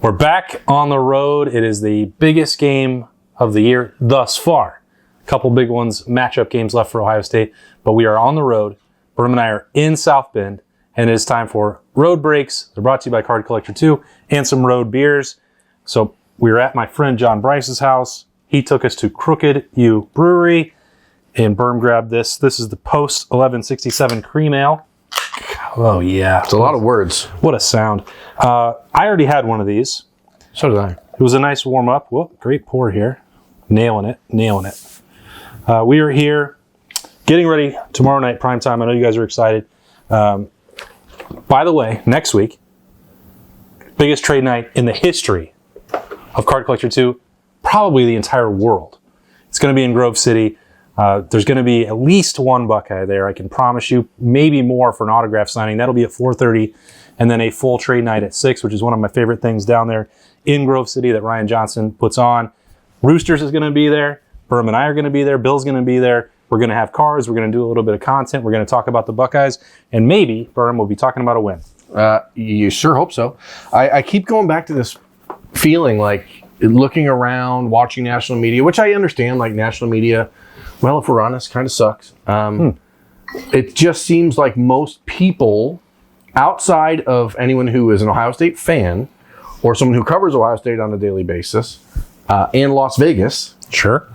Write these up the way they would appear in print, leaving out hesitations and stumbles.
We're back on the road. It is the biggest game of the year thus far. A couple big ones, matchup games left for Ohio State, but we are on the road. Berm and I are in South Bend, and it is time for Road Breaks. They're brought to you by Card Collector 2 and some road beers. So we were at my friend John Bryce's house. He took us to Crooked U Brewery, and Berm grabbed this. This is the Post 1167 Cream Ale. Oh, yeah. It's a lot of words. What a sound. I already had one of these. So did I. It was a nice warm-up. Whoa, great pour here. Nailing it. We are here getting ready tomorrow night, prime time. I know you guys are excited. By the way, next week, biggest trade night in the history of Card Collector 2, probably the entire world. It's going to be in Grove City. There's going to be at least one Buckeye there, I can promise you. Maybe more for an autograph signing. That'll be at 4:30, and then a full trade night at 6, which is one of my favorite things down there in Grove City that Ryan Johnson puts on. Roosters is going to be there. Berm and I are going to be there. Bill's going to be there. We're going to have cards. We're going to do a little bit of content. We're going to talk about the Buckeyes, and maybe Berm will be talking about a win. You sure hope so. I keep going back to this feeling like looking around, watching national media, which I understand, like national media, well, if we're honest, kind of sucks. It just seems like most people outside of anyone who is an Ohio State fan or someone who covers Ohio State on a daily basis and Las Vegas, sure,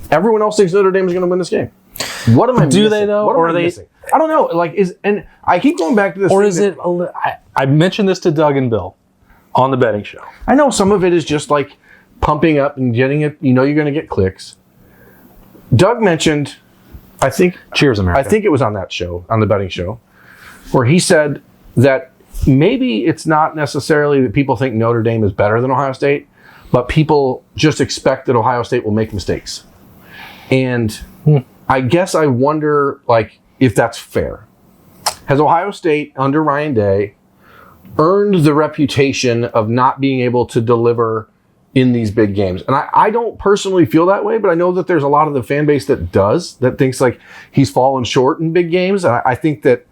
everyone else thinks Notre Dame is going to win this game. What am I missing? Do they though? Or are they missing? I don't know. And I keep going back to this. Or is it? I mentioned this to Doug and Bill on the betting show. I know some of it is just like pumping up and getting it. You know, you're going to get clicks. Doug mentioned, I think, Cheers America. I think it was on that show, on the betting show, where he said that maybe it's not necessarily that people think Notre Dame is better than Ohio State, but people just expect that Ohio State will make mistakes. And I guess I wonder, like, if that's fair. Has Ohio State, under Ryan Day, earned the reputation of not being able to deliver in these big games? And I don't personally feel that way, but I know that there's a lot of the fan base that does, that thinks like he's fallen short in big games. And I think that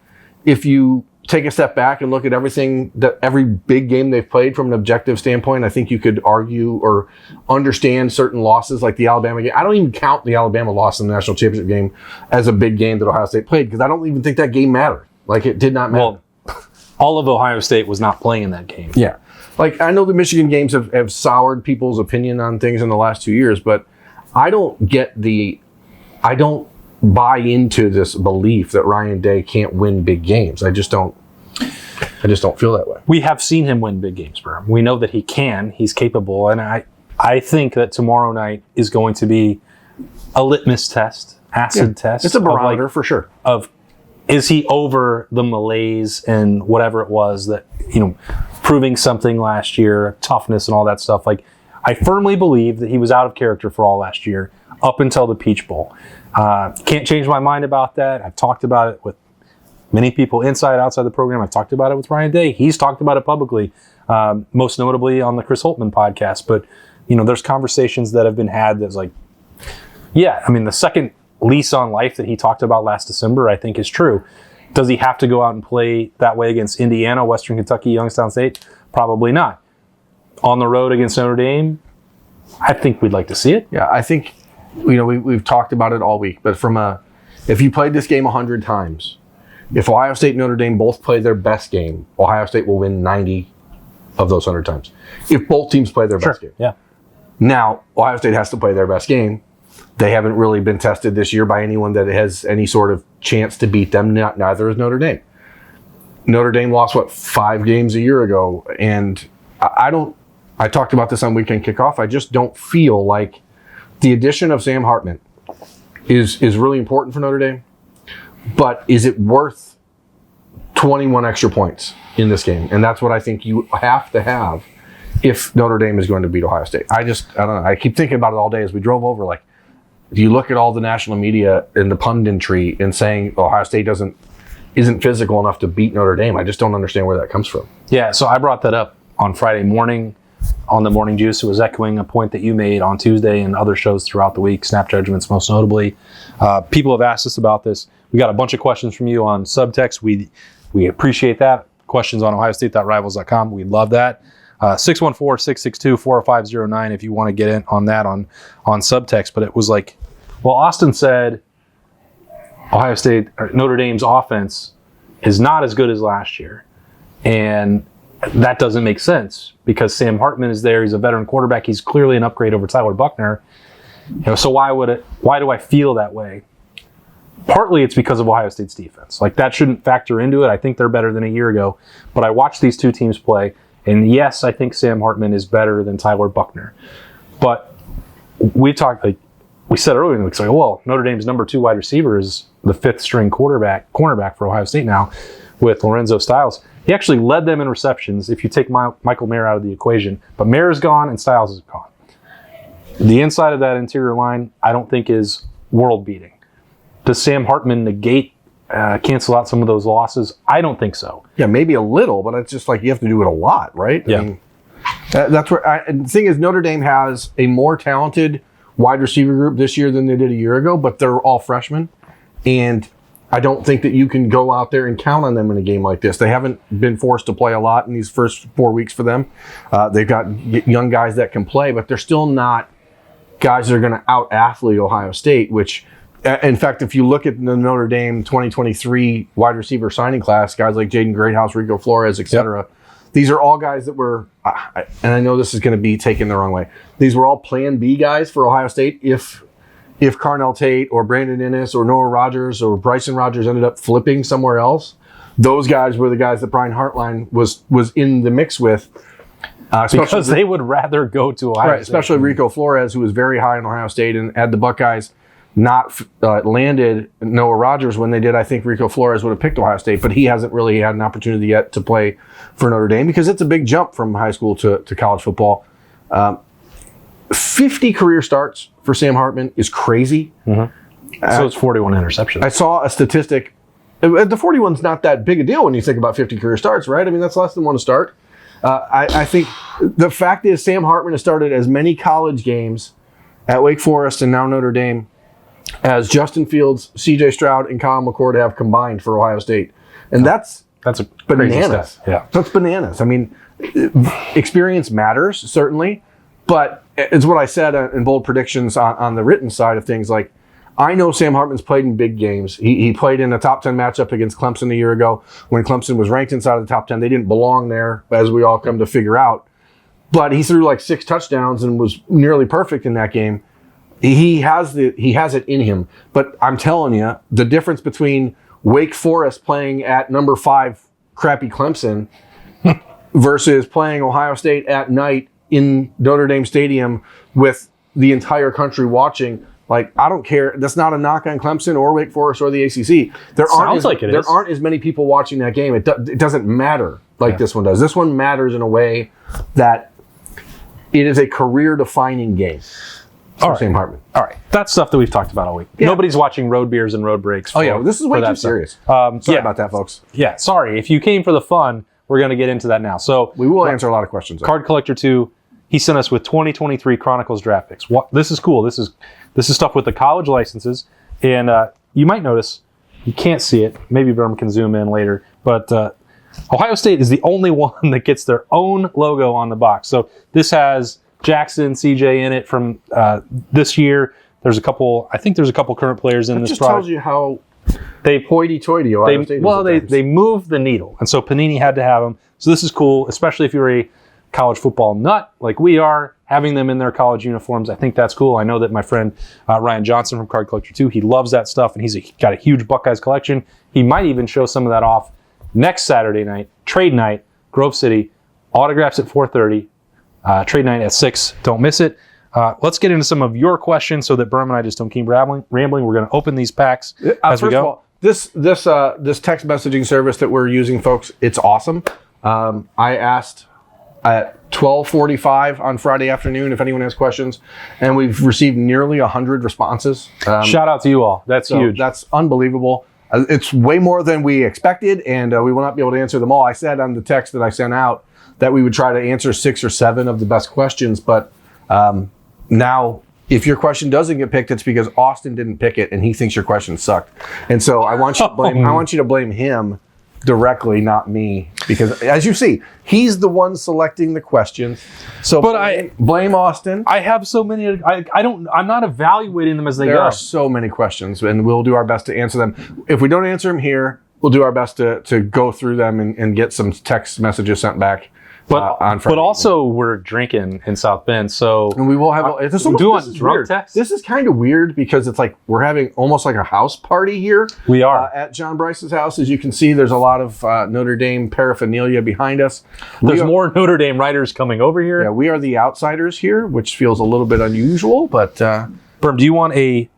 if you take a step back and look at everything, that every big game they've played from an objective standpoint, I think you could argue or understand certain losses like the Alabama game. I don't even count the Alabama loss in the national championship game as a big game that Ohio State played, because I don't even think that game mattered. Like, it did not matter. Well, all of Ohio State was not playing in that game. Yeah. Like, I know the Michigan games have soured people's opinion on things in the last 2 years, but I don't buy into this belief that Ryan Day can't win big games. I just don't feel that way. We have seen him win big games, Berm. We know that he can. He's capable. And I think that tomorrow night is going to be a litmus test, acid test. It's a barometer for sure. Is he over the malaise and whatever it was that, proving something last year, toughness and all that stuff. Like, I firmly believe that he was out of character for all last year up until the Peach Bowl. Can't change my mind about that. I've talked about it with many people inside, outside the program. I've talked about it with Ryan Day. He's talked about it publicly, most notably on the Chris Holtman podcast. But, there's conversations that have been had that's like, the second lease on life that he talked about last December, I think is true. Does he have to go out and play that way against Indiana, Western Kentucky, Youngstown State? Probably not. On the road against Notre Dame, I think we'd like to see it. Yeah, I think, we've talked about it all week, but if you played this game 100 times, if Ohio State and Notre Dame both play their best game, Ohio State will win 90 of those 100 times. If both teams play their best game. Yeah. Now, Ohio State has to play their best game. They haven't really been tested this year by anyone that has any sort of chance to beat them. Neither is Notre Dame. Notre Dame lost, 5 games a year ago? And I talked about this on Weekend Kickoff. I just don't feel like the addition of Sam Hartman is really important for Notre Dame. But is it worth 21 extra points in this game? And that's what I think you have to have if Notre Dame is going to beat Ohio State. I don't know. I keep thinking about it all day as we drove over. Like, do you look at all the national media and the punditry and saying Ohio State isn't physical enough to beat Notre Dame? I just don't understand where that comes from. Yeah, so I brought that up on Friday morning on the Morning Juice. It was echoing a point that you made on Tuesday and other shows throughout the week, Snap Judgments most notably. People have asked us about this. We got a bunch of questions from you on subtext. We appreciate that. Questions on ohiostate.rivals.com. We love that. 614-662-40509 if you want to get in on that on subtext. But it was like, well, Austin said Ohio State or Notre Dame's offense is not as good as last year. And that doesn't make sense because Sam Hartman is there. He's a veteran quarterback. He's clearly an upgrade over Tyler Buckner. So why do I feel that way? Partly it's because of Ohio State's defense. Like, that shouldn't factor into it. I think they're better than a year ago. But I watched these two teams play, and yes, I think Sam Hartman is better than Tyler Buckner. But we said earlier in the week, well, Notre Dame's number 2 wide receiver is the 5th string cornerback for Ohio State now with Lorenzo Styles. He actually led them in receptions if you take Michael Mayer out of the equation. But Mayer's gone and Styles is gone. The inside of that interior line, I don't think is world-beating. Does Sam Hartman cancel out some of those losses? I don't think so. Yeah, maybe a little, but it's just like you have to do it a lot, right? Yeah. I mean, that's where the thing is, Notre Dame has a more talented wide receiver group this year than they did a year ago, but they're all freshmen. And I don't think that you can go out there and count on them in a game like this. They haven't been forced to play a lot in these first 4 weeks for them. They've got young guys that can play, but they're still not guys that are going to out-athlete Ohio State, which, in fact, if you look at the Notre Dame 2023 wide receiver signing class, guys like Jaden Greathouse, Rico Flores, etc., these are all guys that were, and I know this is going to be taken the wrong way, these were all Plan B guys for Ohio State if Carnell Tate or Brandon Innes or Noah Rogers or Bryson Rogers ended up flipping somewhere else. Those guys were the guys that Brian Hartline was in the mix with. Because they would rather go to Ohio State. Especially Rico Flores, who was very high in Ohio State, and had the Buckeyes not landed Noah Rogers when they did, I think Rico Flores would have picked Ohio State, but he hasn't really had an opportunity yet to play for Notre Dame because it's a big jump from high school to college football. 50 career starts for Sam Hartman is crazy. Mm-hmm. So it's 41 interceptions. I saw a statistic. The 41's not that big a deal when you think about 50 career starts, right? I mean, that's less than one to start. I think the fact is Sam Hartman has started as many college games at Wake Forest and now Notre Dame as Justin Fields, C.J. Stroud, and Kyle McCord have combined for Ohio State. And that's a bananas. Yeah. That's bananas. I mean, experience matters, certainly, but it's what I said in bold predictions on the written side of things. Like, I know Sam Hartman's played in big games. He played in a top 10 matchup against Clemson a year ago when Clemson was ranked inside of the top 10. They didn't belong there, as we all come to figure out. But he threw like 6 touchdowns and was nearly perfect in that game. He has it in him. But I'm telling you, the difference between Wake Forest playing at number 5 crappy Clemson versus playing Ohio State at night in Notre Dame Stadium with the entire country watching. Like, I don't care. That's not a knock on Clemson or Wake Forest or the ACC. There aren't as many people watching that game. It doesn't matter like this one does. This one matters in a way that it is a career-defining game. All right. Sam Hartman. All right. That's stuff that we've talked about all week. Yeah. Nobody's watching road beers and road breaks. This is way too serious. Sorry about that, folks. Yeah, sorry. If you came for the fun, we're going to get into that now. So we will answer a lot of questions. Card Collector 2, he sent us with 2023 Chronicles Draft picks. This is cool. This is stuff with the college licenses. And you might notice, you can't see it. Maybe Berm can zoom in later. But Ohio State is the only one that gets their own logo on the box. So this has Jackson, CJ in it from this year. There's a couple current players in this just product. Tells you how hoity-toity Ohio State is. They moved the needle. And so Panini had to have them. So this is cool, especially if you're a college football nut like we are, having them in their college uniforms. I think that's cool. I know that my friend Ryan Johnson from Card Collector 2, he loves that stuff, and he's got a huge Buckeyes collection. He might even show some of that off next Saturday night, trade night, Grove City, autographs at 4:30. Trade night at 6. Don't miss it. Let's get into some of your questions so that Berm and I just don't keep rambling. We're going to open these packs as we go. First of all, this text messaging service that we're using, folks, it's awesome. I asked at 12:45 on Friday afternoon if anyone has questions, and we've received nearly 100 responses. Shout out to you all. That's huge. That's unbelievable. It's way more than we expected, and we will not be able to answer them all. I said on the text that I sent out that we would try to answer 6 or 7 of the best questions, but now if your question doesn't get picked, it's because Austin didn't pick it and he thinks your question sucked. And so I want you to blame him directly, not me, because as you see, he's the one selecting the questions. So, but blame Austin. I have so many. I'm not evaluating them as they There go. are so many questions, and we'll do our best to answer them. If we don't answer them here, we'll do our best to go through them and get some text messages sent back. On Friday. But also we're drinking in South Bend, so and we will have. This is drunk weird. text. This is kind of weird because it's like we're having almost like a house party here. We are at John Bryce's house. As you can see, there's a lot of Notre Dame paraphernalia behind us. There's more Notre Dame writers coming over here. Yeah, we are the outsiders here, which feels a little bit unusual. But Berm, do you want a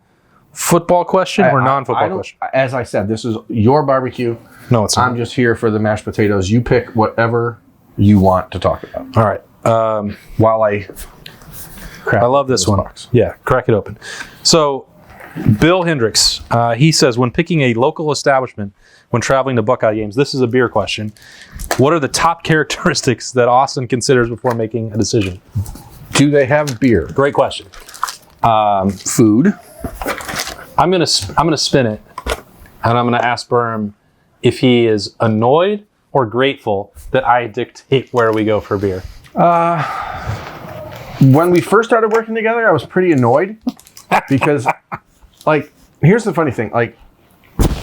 football question or non-football question? As I said, this is your barbecue. No, it's not. I'm just here for the mashed potatoes. You pick whatever you want to talk about. All right. While I love this one. Box. Yeah, crack it open. So, Bill Hendricks, he says, when picking a local establishment when traveling to Buckeye games, this is a beer question. What are the top characteristics that Austin considers before making a decision? Do they have beer? Great question. Food. I'm gonna spin it, and I'm gonna ask Berm if he is annoyed or grateful that I dictate where we go for beer. When we first started working together, I was pretty annoyed because, like, here's the funny thing. Like,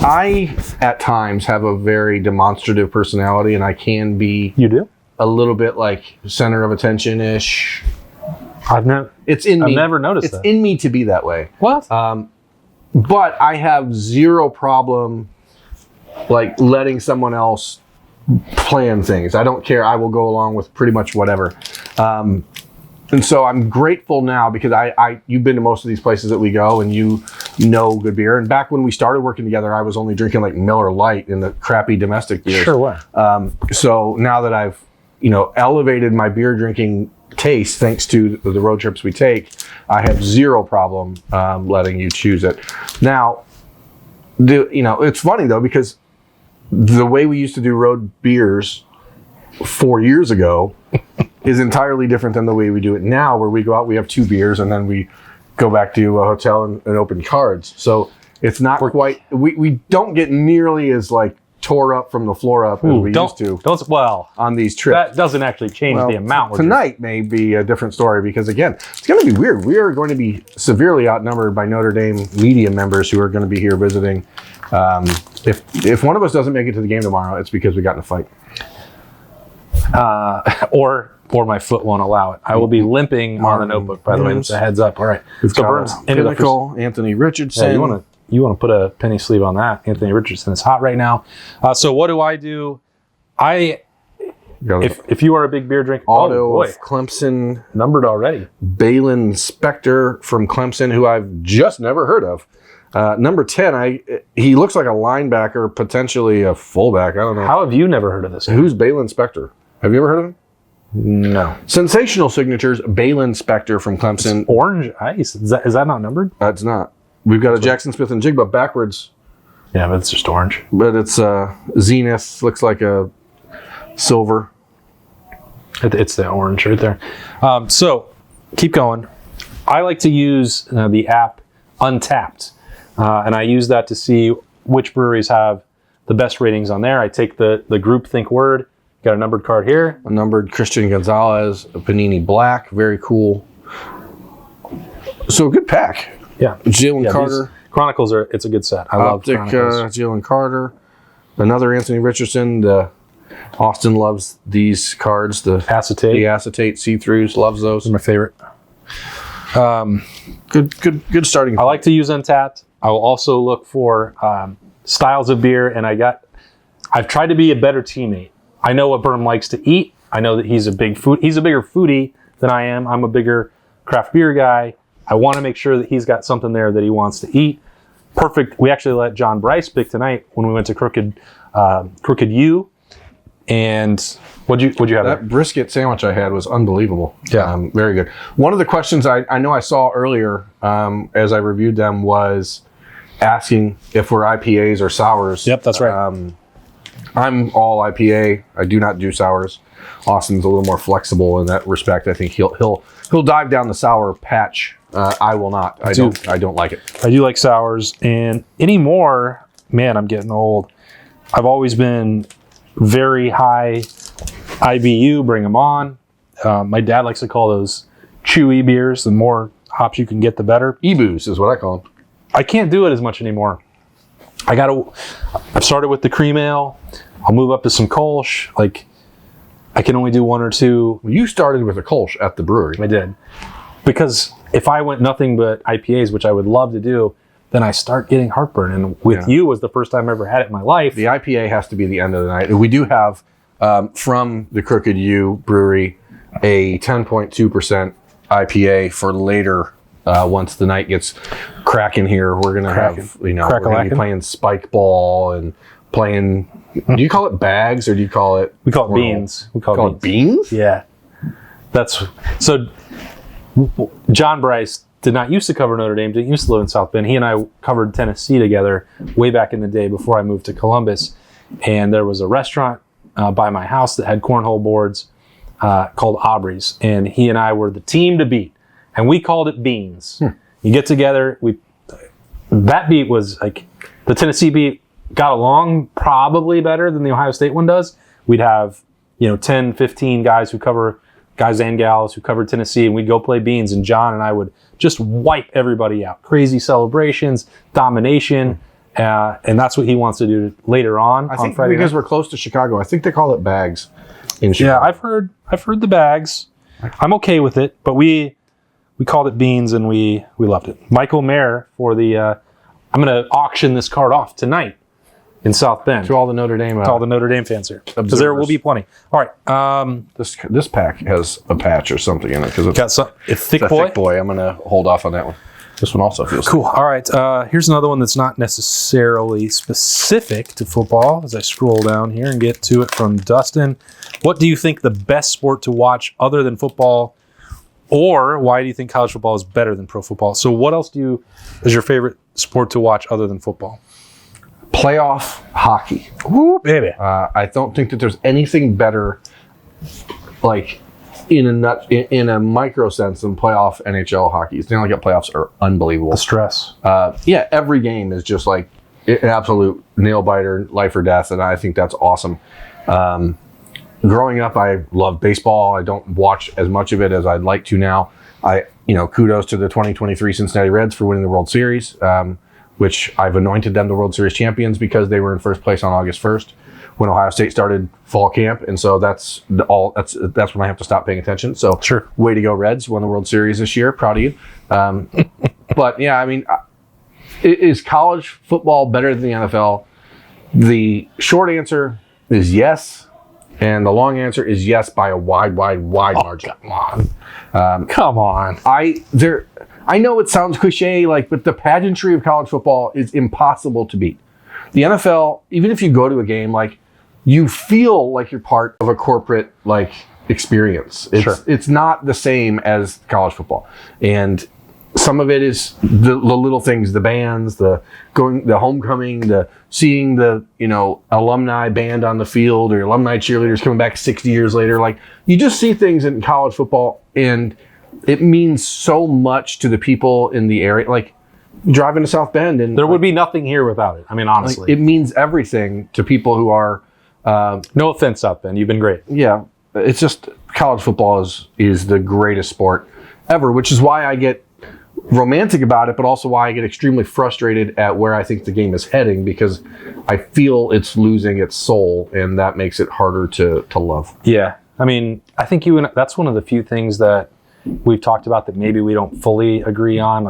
I, at times, have a very demonstrative personality, and I can be... You do? A little bit, like, center of attention-ish. I've never noticed that. It's in me to be that way. What? But I have zero problem, like, letting someone else plan things. I don't care. I will go along with pretty much whatever. And so I'm grateful now because you've been to most of these places that we go and you know good beer. And back when we started working together, I was only drinking like Miller Lite in the crappy domestic beers. Sure were. So now that I've, elevated my beer drinking taste thanks to the road trips we take, I have zero problem letting you choose it. Now, it's funny though because the way we used to do road beers 4 years ago is entirely different than the way we do it now, where we go out, we have 2 beers, and then we go back to a hotel and open cards. So it's not quite, we don't get nearly as like tore up from the floor up as we used to on these trips. That doesn't actually change the amount. Tonight may be a different story because, again, it's going to be weird. We are going to be severely outnumbered by Notre Dame media members who are going to be here visiting. If one of us doesn't make it to the game tomorrow, it's because we got in a fight. Or my foot won't allow it. I will be limping on the notebook, by the way. That's a heads up. All right. We've got Pinnacle, Anthony Richardson. Yeah, you want to put a penny sleeve on that. Anthony Richardson is hot right now. So what do I do? If you are a big beer drinker, auto of Clemson, numbered already. Balin Spector from Clemson, who I've just never heard of. Number 10, he looks like a linebacker, potentially a fullback. I don't know. How have you never heard of this guy? Who's Balin Spector? Have you ever heard of him? No. Sensational signatures, Balin Spector from Clemson. It's orange ice. Is that not numbered? It's not. We've got a Jackson Smith and Jigba backwards. Yeah, but it's just orange. But it's Zenith, looks like a silver. It's the orange right there. So, keep going. I like to use the app Untapped. And I use that to see which breweries have the best ratings on there. I take the group think word. Got a numbered card here. A numbered Christian Gonzalez, a Panini Black. Very cool. So a good pack. Yeah. Jalen Carter. Chronicles it's a good set. I love Chronicles. Jalen Carter. Another Anthony Richardson. Austin loves these cards. The acetate see-throughs. Loves those. They're my favorite. Good starting point. I like to use Untapped. I will also look for styles of beer, and I've tried to be a better teammate. I know what Berm likes to eat. I know that he's a bigger foodie than I am. I'm a bigger craft beer guy. I want to make sure that he's got something there that he wants to eat. Perfect. We actually let John Bryce pick tonight when we went to Crooked U. And what'd you have? That brisket sandwich I had was unbelievable. Yeah. Very good. One of the questions I know I saw earlier as I reviewed them was asking if we're IPAs or sours. Yep, that's right. I'm all IPA. I do not do sours. Austin's a little more flexible in that respect. I think he'll dive down the sour patch. I will not. I don't like it. I do like sours, and anymore, man, I'm getting old. I've always been very high IBU, bring them on. My dad likes to call those chewy beers. The more hops you can get, the better. E-booze is what I call them. I can't do it as much anymore. I've started with the cream ale. I'll move up to some Kolsch. Like, I can only do one or two. You started with a Kolsch at the brewery. I did. Because if I went nothing but IPAs, which I would love to do, then I start getting heartburn. And with you was the first time I ever had it in my life. The IPA has to be the end of the night. We do have, from the Crooked U Brewery, a 10.2% IPA for later. Once the night gets cracking here, we're gonna have, we're gonna be playing spike ball and playing. Do you call it bags or do you call it? We call it beans. We call it beans. Yeah, that's so. John Bryce did not used to cover Notre Dame. Didn't used to live in South Bend. He and I covered Tennessee together way back in the day before I moved to Columbus. And there was a restaurant by my house that had cornhole boards called Aubrey's, and he and I were the team to beat. And we called it beans. You get together. That beat was like the Tennessee beat got along probably better than the Ohio State one does. We'd have 10, 15 guys and gals who covered Tennessee, and we'd go play beans. And John and I would just wipe everybody out. Crazy celebrations, domination, and that's what he wants to do later on. I think Friday because night. we're close to Chicago, I think they call it bags in Chicago. Yeah, I've heard the bags. I'm okay with it, but we called it beans, and we loved it. Michael Mayer for the. I'm going to auction this card off tonight in South Bend to all the Notre Dame fans here, because there will be plenty. All right, this pack has a patch or something in it because it's got some. It's thick a boy. Thick boy. I'm going to hold off on that one. This one also feels cool. All right, here's another one that's not necessarily specific to football. As I scroll down here and get to it from Dustin, what do you think the best sport to watch other than football? Or why do you think college football is better than pro football? So what else is your favorite sport to watch other than football? Playoff hockey. Woo, baby. I don't think that there's anything better, like in a micro sense, than playoff NHL hockey. Stanley Cup playoffs are unbelievable. The stress. Every game is just like an absolute nail biter, life or death, and I think that's awesome. Growing up, I loved baseball. I don't watch as much of it as I'd like to now. Kudos to the 2023 Cincinnati Reds for winning the World Series, which I've anointed them the World Series champions because they were in first place on August 1st when Ohio State started fall camp, and so that's when I have to stop paying attention. So, sure, way to go, Reds! Won the World Series this year. Proud of you. But yeah, I mean, is college football better than the NFL? The short answer is yes. And the long answer is yes by a wide margin. Come on. I know it sounds cliche, but the pageantry of college football is impossible to beat. The NFL, even if you go to a game, you feel like you're part of a corporate experience. It's not the same as college football. And some of it is the little things, the bands, the homecoming, the seeing the alumni band on the field or alumni cheerleaders coming back 60 years later. You just see things in college football, and it means so much to the people in the area. Driving to South Bend, and there would be nothing here without it. I mean, honestly, it means everything to people who are. No offense, South Bend, you've been great. Yeah, it's just college football is the greatest sport ever, which is why I get romantic about it, but also why I get extremely frustrated at where I think the game is heading, because I feel it's losing its soul, and that makes it harder to love. Yeah, I mean, I think that's one of the few things that we've talked about that maybe we don't fully agree on.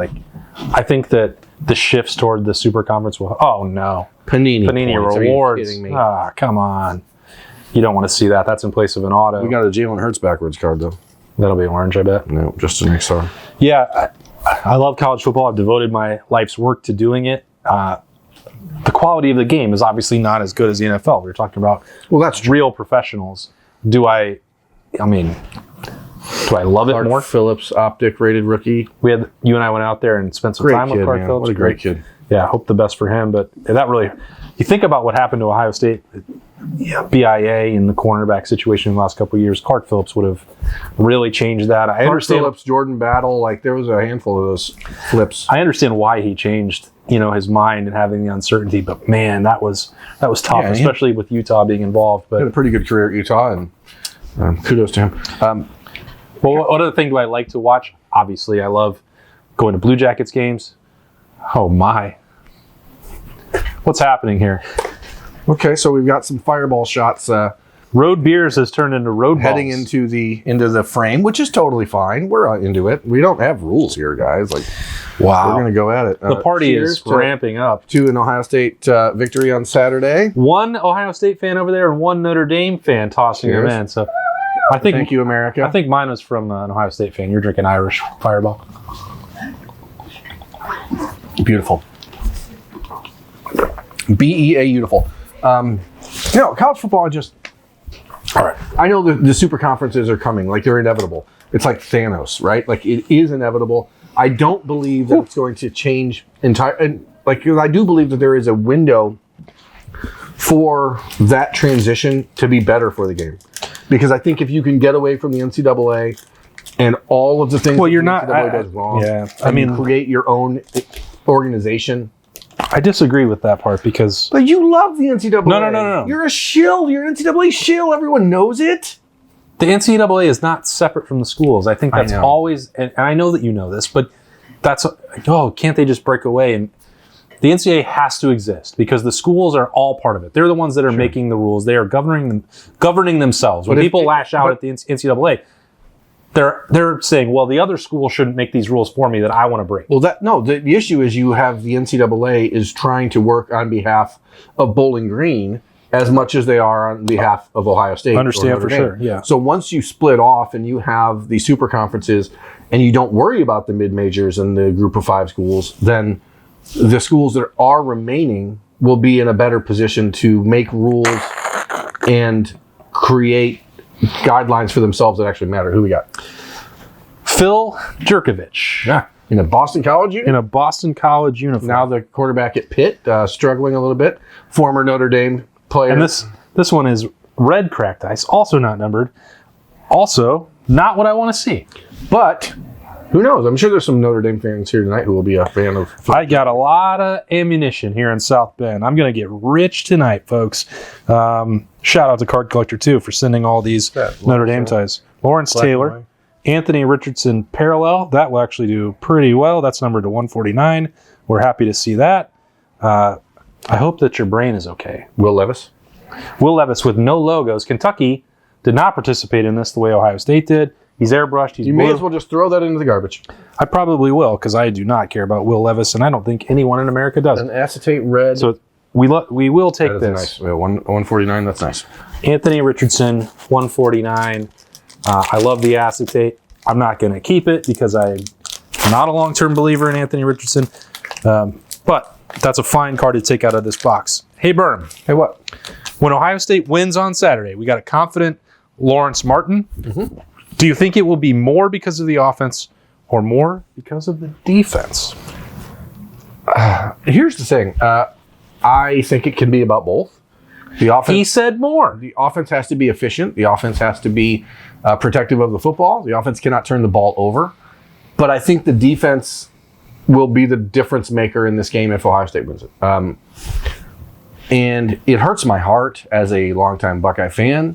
I think that the shifts toward the super conference will. Oh no, Panini points. rewards. Are you kidding me? Ah, come on. You don't want to see that. That's in place of an auto. We got a Jalen Hurts backwards card though. That'll be orange, I bet. No, just an XR. Yeah. I love college football. I've devoted my life's work to doing it. The quality of the game is obviously not as good as the NFL. We were talking about that's real professionals. Do I love it more? Phillips, optic rated rookie. You and I went out there and spent some time with Clark Phillips. What a great kid. Yeah, hope the best for him. But that really, you think about what happened to Ohio State, BIA in the cornerback situation in the last couple of years, Clark Phillips would have really changed that. Clark Phillips, Jordan Battle, there was a handful of those flips. I understand why he changed his mind and having the uncertainty. But man, that was tough, especially with Utah being involved. But he had a pretty good career at Utah, and kudos to him. Well, what other thing do I like to watch? Obviously, I love going to Blue Jackets games. Oh my. What's happening here? Okay, so we've got some fireball shots. Road beers has turned into road heading balls. into the frame, which is totally fine. We're into it. We don't have rules here, guys. Like, wow, we're going to go at it. The party is ramping up. To an Ohio State victory on Saturday. One Ohio State fan over there and one Notre Dame fan tossing them in. So, Thank you, America. I think mine was from an Ohio State fan. You're drinking Irish Fireball. Beautiful. BEA beautiful. College football, all right. I know the super conferences are coming, like they're inevitable. It's like Thanos, right? Like it is inevitable. I don't believe that it's going to change I do believe that there is a window for that transition to be better for the game. Because I think if you can get away from the NCAA and all of the things the NCAA does wrong, create your own organization. I disagree with that part because... But you love the NCAA. No. You're a shill. You're an NCAA shill. Everyone knows it. The NCAA is not separate from the schools. I think that's always... And I know that you know this, but that's... can't they just break away? And the NCAA has to exist because the schools are all part of it. They're the ones that are making the rules. They are governing themselves. When people lash out at the NCAA... They're saying, well, the other school shouldn't make these rules for me that I want to break. Well, the issue is you have the NCAA is trying to work on behalf of Bowling Green as much as they are on behalf of Ohio State. Understand for sure, yeah. So once you split off and you have the super conferences and you don't worry about the mid-majors and the group of 5 schools, then the schools that are remaining will be in a better position to make rules and create guidelines for themselves that actually matter. Who we got? Phil Jerkovich. Yeah. In a Boston College uniform. Now the quarterback at Pitt, struggling a little bit. Former Notre Dame player. And this one is red cracked ice, also not numbered. Also, not what I want to see. But who knows? I'm sure there's some Notre Dame fans here tonight who will be a fan of football. I got a lot of ammunition here in South Bend. I'm going to get rich tonight, folks. Shout out to Card Collector, too, for sending all these Notre Dame ties. Lawrence Taylor, Anthony Richardson Parallel. That will actually do pretty well. That's numbered to 149. We're happy to see that. I hope that your brain is okay. Will Levis with no logos. Kentucky did not participate in this the way Ohio State did. He's airbrushed. He's You may as well just throw that into the garbage. I probably will, because I do not care about Will Levis, and I don't think anyone in America does. An acetate red. So we will take that this. Nice. 149, that's nice. Anthony Richardson, 149. I love the acetate. I'm not going to keep it because I'm not a long-term believer in Anthony Richardson. But that's a fine card to take out of this box. Hey, Berm. Hey, what? When Ohio State wins on Saturday, we got a confident Lawrence Martin. Mm-hmm. Do you think it will be more because of the offense or more because of the defense? Here's the thing. I think it can be about both. The offense. He said more. The offense has to be efficient. The offense has to be protective of the football. The offense cannot turn the ball over. But I think the defense will be the difference maker in this game if Ohio State wins it. And it hurts my heart as a longtime Buckeye fan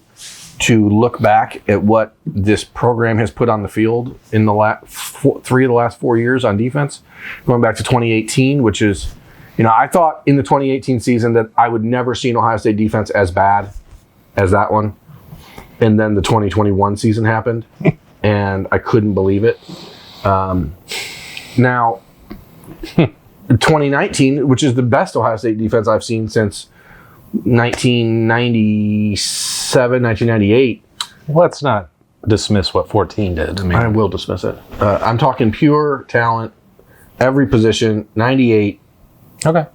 to look back at what this program has put on the field in the three of the last 4 years on defense, going back to 2018, which is, I thought in the 2018 season that I would never see an Ohio State defense as bad as that one. And then the 2021 season happened, and I couldn't believe it. Now, 2019, which is the best Ohio State defense I've seen since 1997, 1998. Let's not dismiss what 14 did. I will dismiss it. I'm talking pure talent, every position. 98. Okay.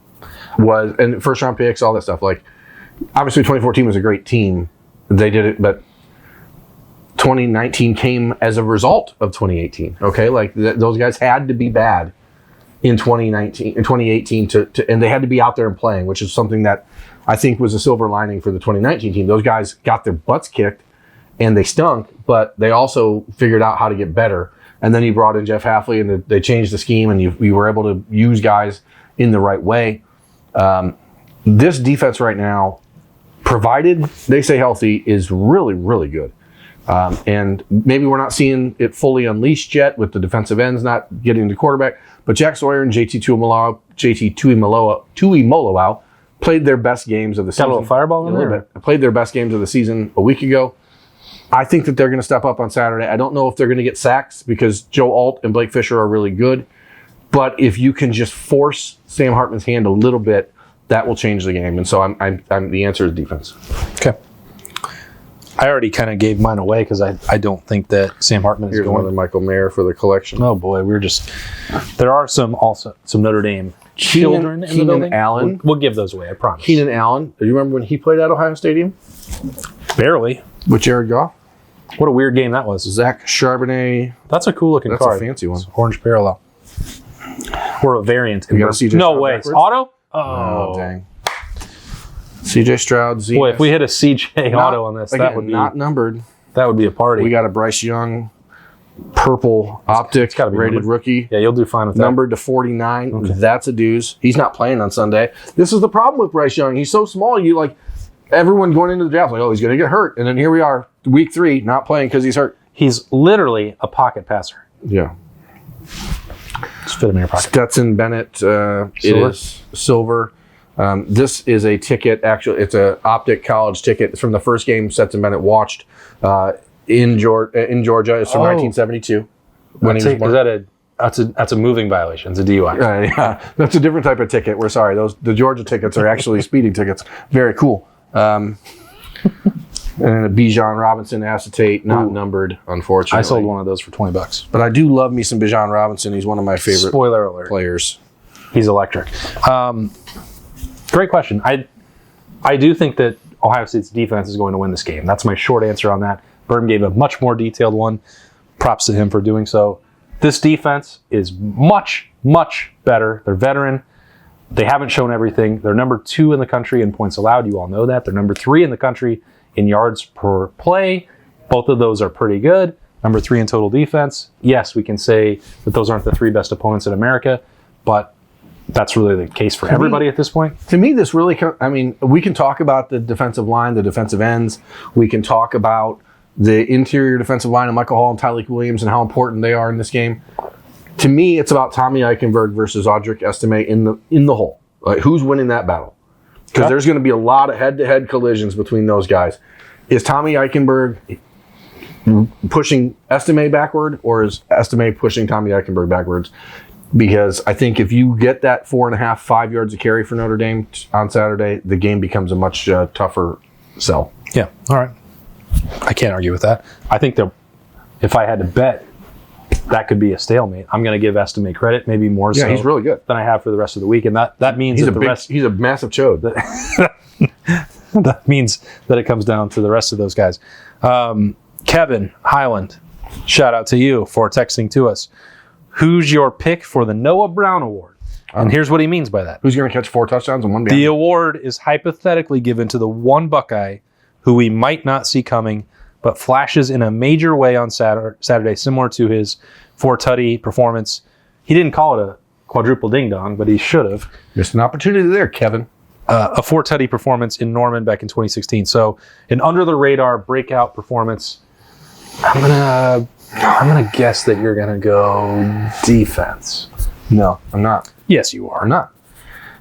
And first round picks, all that stuff. Like, obviously 2014 was a great team. They did it, but 2019 came as a result of 2018. Okay, those guys had to be bad in 2018 and they had to be out there and playing, which is something that I think was a silver lining for the 2019 team. Those guys got their butts kicked and they stunk, but they also figured out how to get better. And then you brought in Jeff Hafley and they changed the scheme, and you were able to use guys in the right way. This defense right now, provided they stay healthy, is really, really good. And maybe we're not seeing it fully unleashed yet with the defensive ends not getting the quarterback. But Jack Sawyer and JT Tuimoloau played their best games of the season. Got a little fireball in there? Played their best games of the season a week ago. I think that they're going to step up on Saturday. I don't know if they're going to get sacks because Joe Alt and Blake Fisher are really good. But if you can just force Sam Hartman's hand a little bit, that will change the game. And so I'm the answer is defense. Okay. I already kind of gave mine away because I don't think that Sam Hartman is Here's going. another Michael Mayer for the collection. Oh boy, there are some Notre Dame children in the building. Allen. We'll give those away, I promise. Keenan Allen. Do you remember when he played at Ohio Stadium? Barely. With Jared Goff? What a weird game that was. Zach Charbonnet. That's a cool looking That's card. a fancy one. It's orange parallel. Or a variant. You got a CJ No Stroud way. backwards? Auto? Oh, dang. CJ Stroud. Zenith. Boy, if we hit a CJ auto on this, that would be not numbered. That would be a party. We got a Bryce Young purple optic gotta be rated numbered. rookie. Yeah, you'll do fine with that. Numbered to 49. Okay. That's a deuce. He's not playing on Sunday. This is the problem with Bryce Young. He's so small. You like everyone going into the draft like, oh, he's going to get hurt. And then here we are, week 3, not playing because he's hurt. He's literally a pocket passer. Yeah. Just fit him in your pocket. Stetson Bennett it is silver. This is a ticket. Actually, it's an optic college ticket. It's from the first game Stetson Bennett watched in Georgia. It's from 1972. When he was born. That's a moving violation. It's a DUI. Yeah, that's a different type of ticket. We're sorry. The Georgia tickets are actually speeding tickets. Very cool. And a Bijan Robinson acetate, not numbered, unfortunately. I sold one of those for $20. But I do love me some Bijan Robinson. He's one of my favorite Spoiler alert. players. He's electric. Great question. I do think that Ohio State's defense is going to win this game. That's my short answer on that. Burton gave a much more detailed one. Props to him for doing so. This defense is much, much better. They're veteran. They haven't shown everything. They're number 2 in the country in points allowed. You all know that. They're number 3 in the country in yards per play. Both of those are pretty good. Number 3 in total defense. Yes, we can say that those aren't the 3 best opponents in America, but that's really the case for everybody at this point. To me, this really, we can talk about the defensive line, the defensive ends. We can talk about the interior defensive line of Michael Hall and Tyleik Williams and how important they are in this game. To me, it's about Tommy Eichenberg versus Audric Estime in the hole. Like, who's winning that battle? Because there's going to be a lot of head-to-head collisions between those guys. Is Tommy Eichenberg pushing Estime backward, or is Estime pushing Tommy Eichenberg backwards? Because I think if you get that 4.5, 5 yards of carry for Notre Dame on Saturday, the game becomes a much tougher sell. Yeah, all right. I can't argue with that. I think that if I had to bet, that could be a stalemate. I'm going to give Estime credit, maybe more so. Yeah, he's really good. Than I have for the rest of the week, and that means he's that he's a massive chode. That means that it comes down to the rest of those guys. Kevin Highland, shout out to you for texting to us. Who's your pick for the Noah Brown Award? And here's what he means by that. Who's going to catch 4 touchdowns and 1 The award is hypothetically given to the one Buckeye who we might not see coming, but flashes in a major way on Saturday, similar to his 4-tutty performance. He didn't call it a quadruple ding-dong, but he should have. Missed an opportunity there, Kevin. A 4-tutty performance in Norman back in 2016. So an under-the-radar breakout performance. I'm gonna guess that you're gonna go defense. No, I'm not. Yes, you are. I'm not.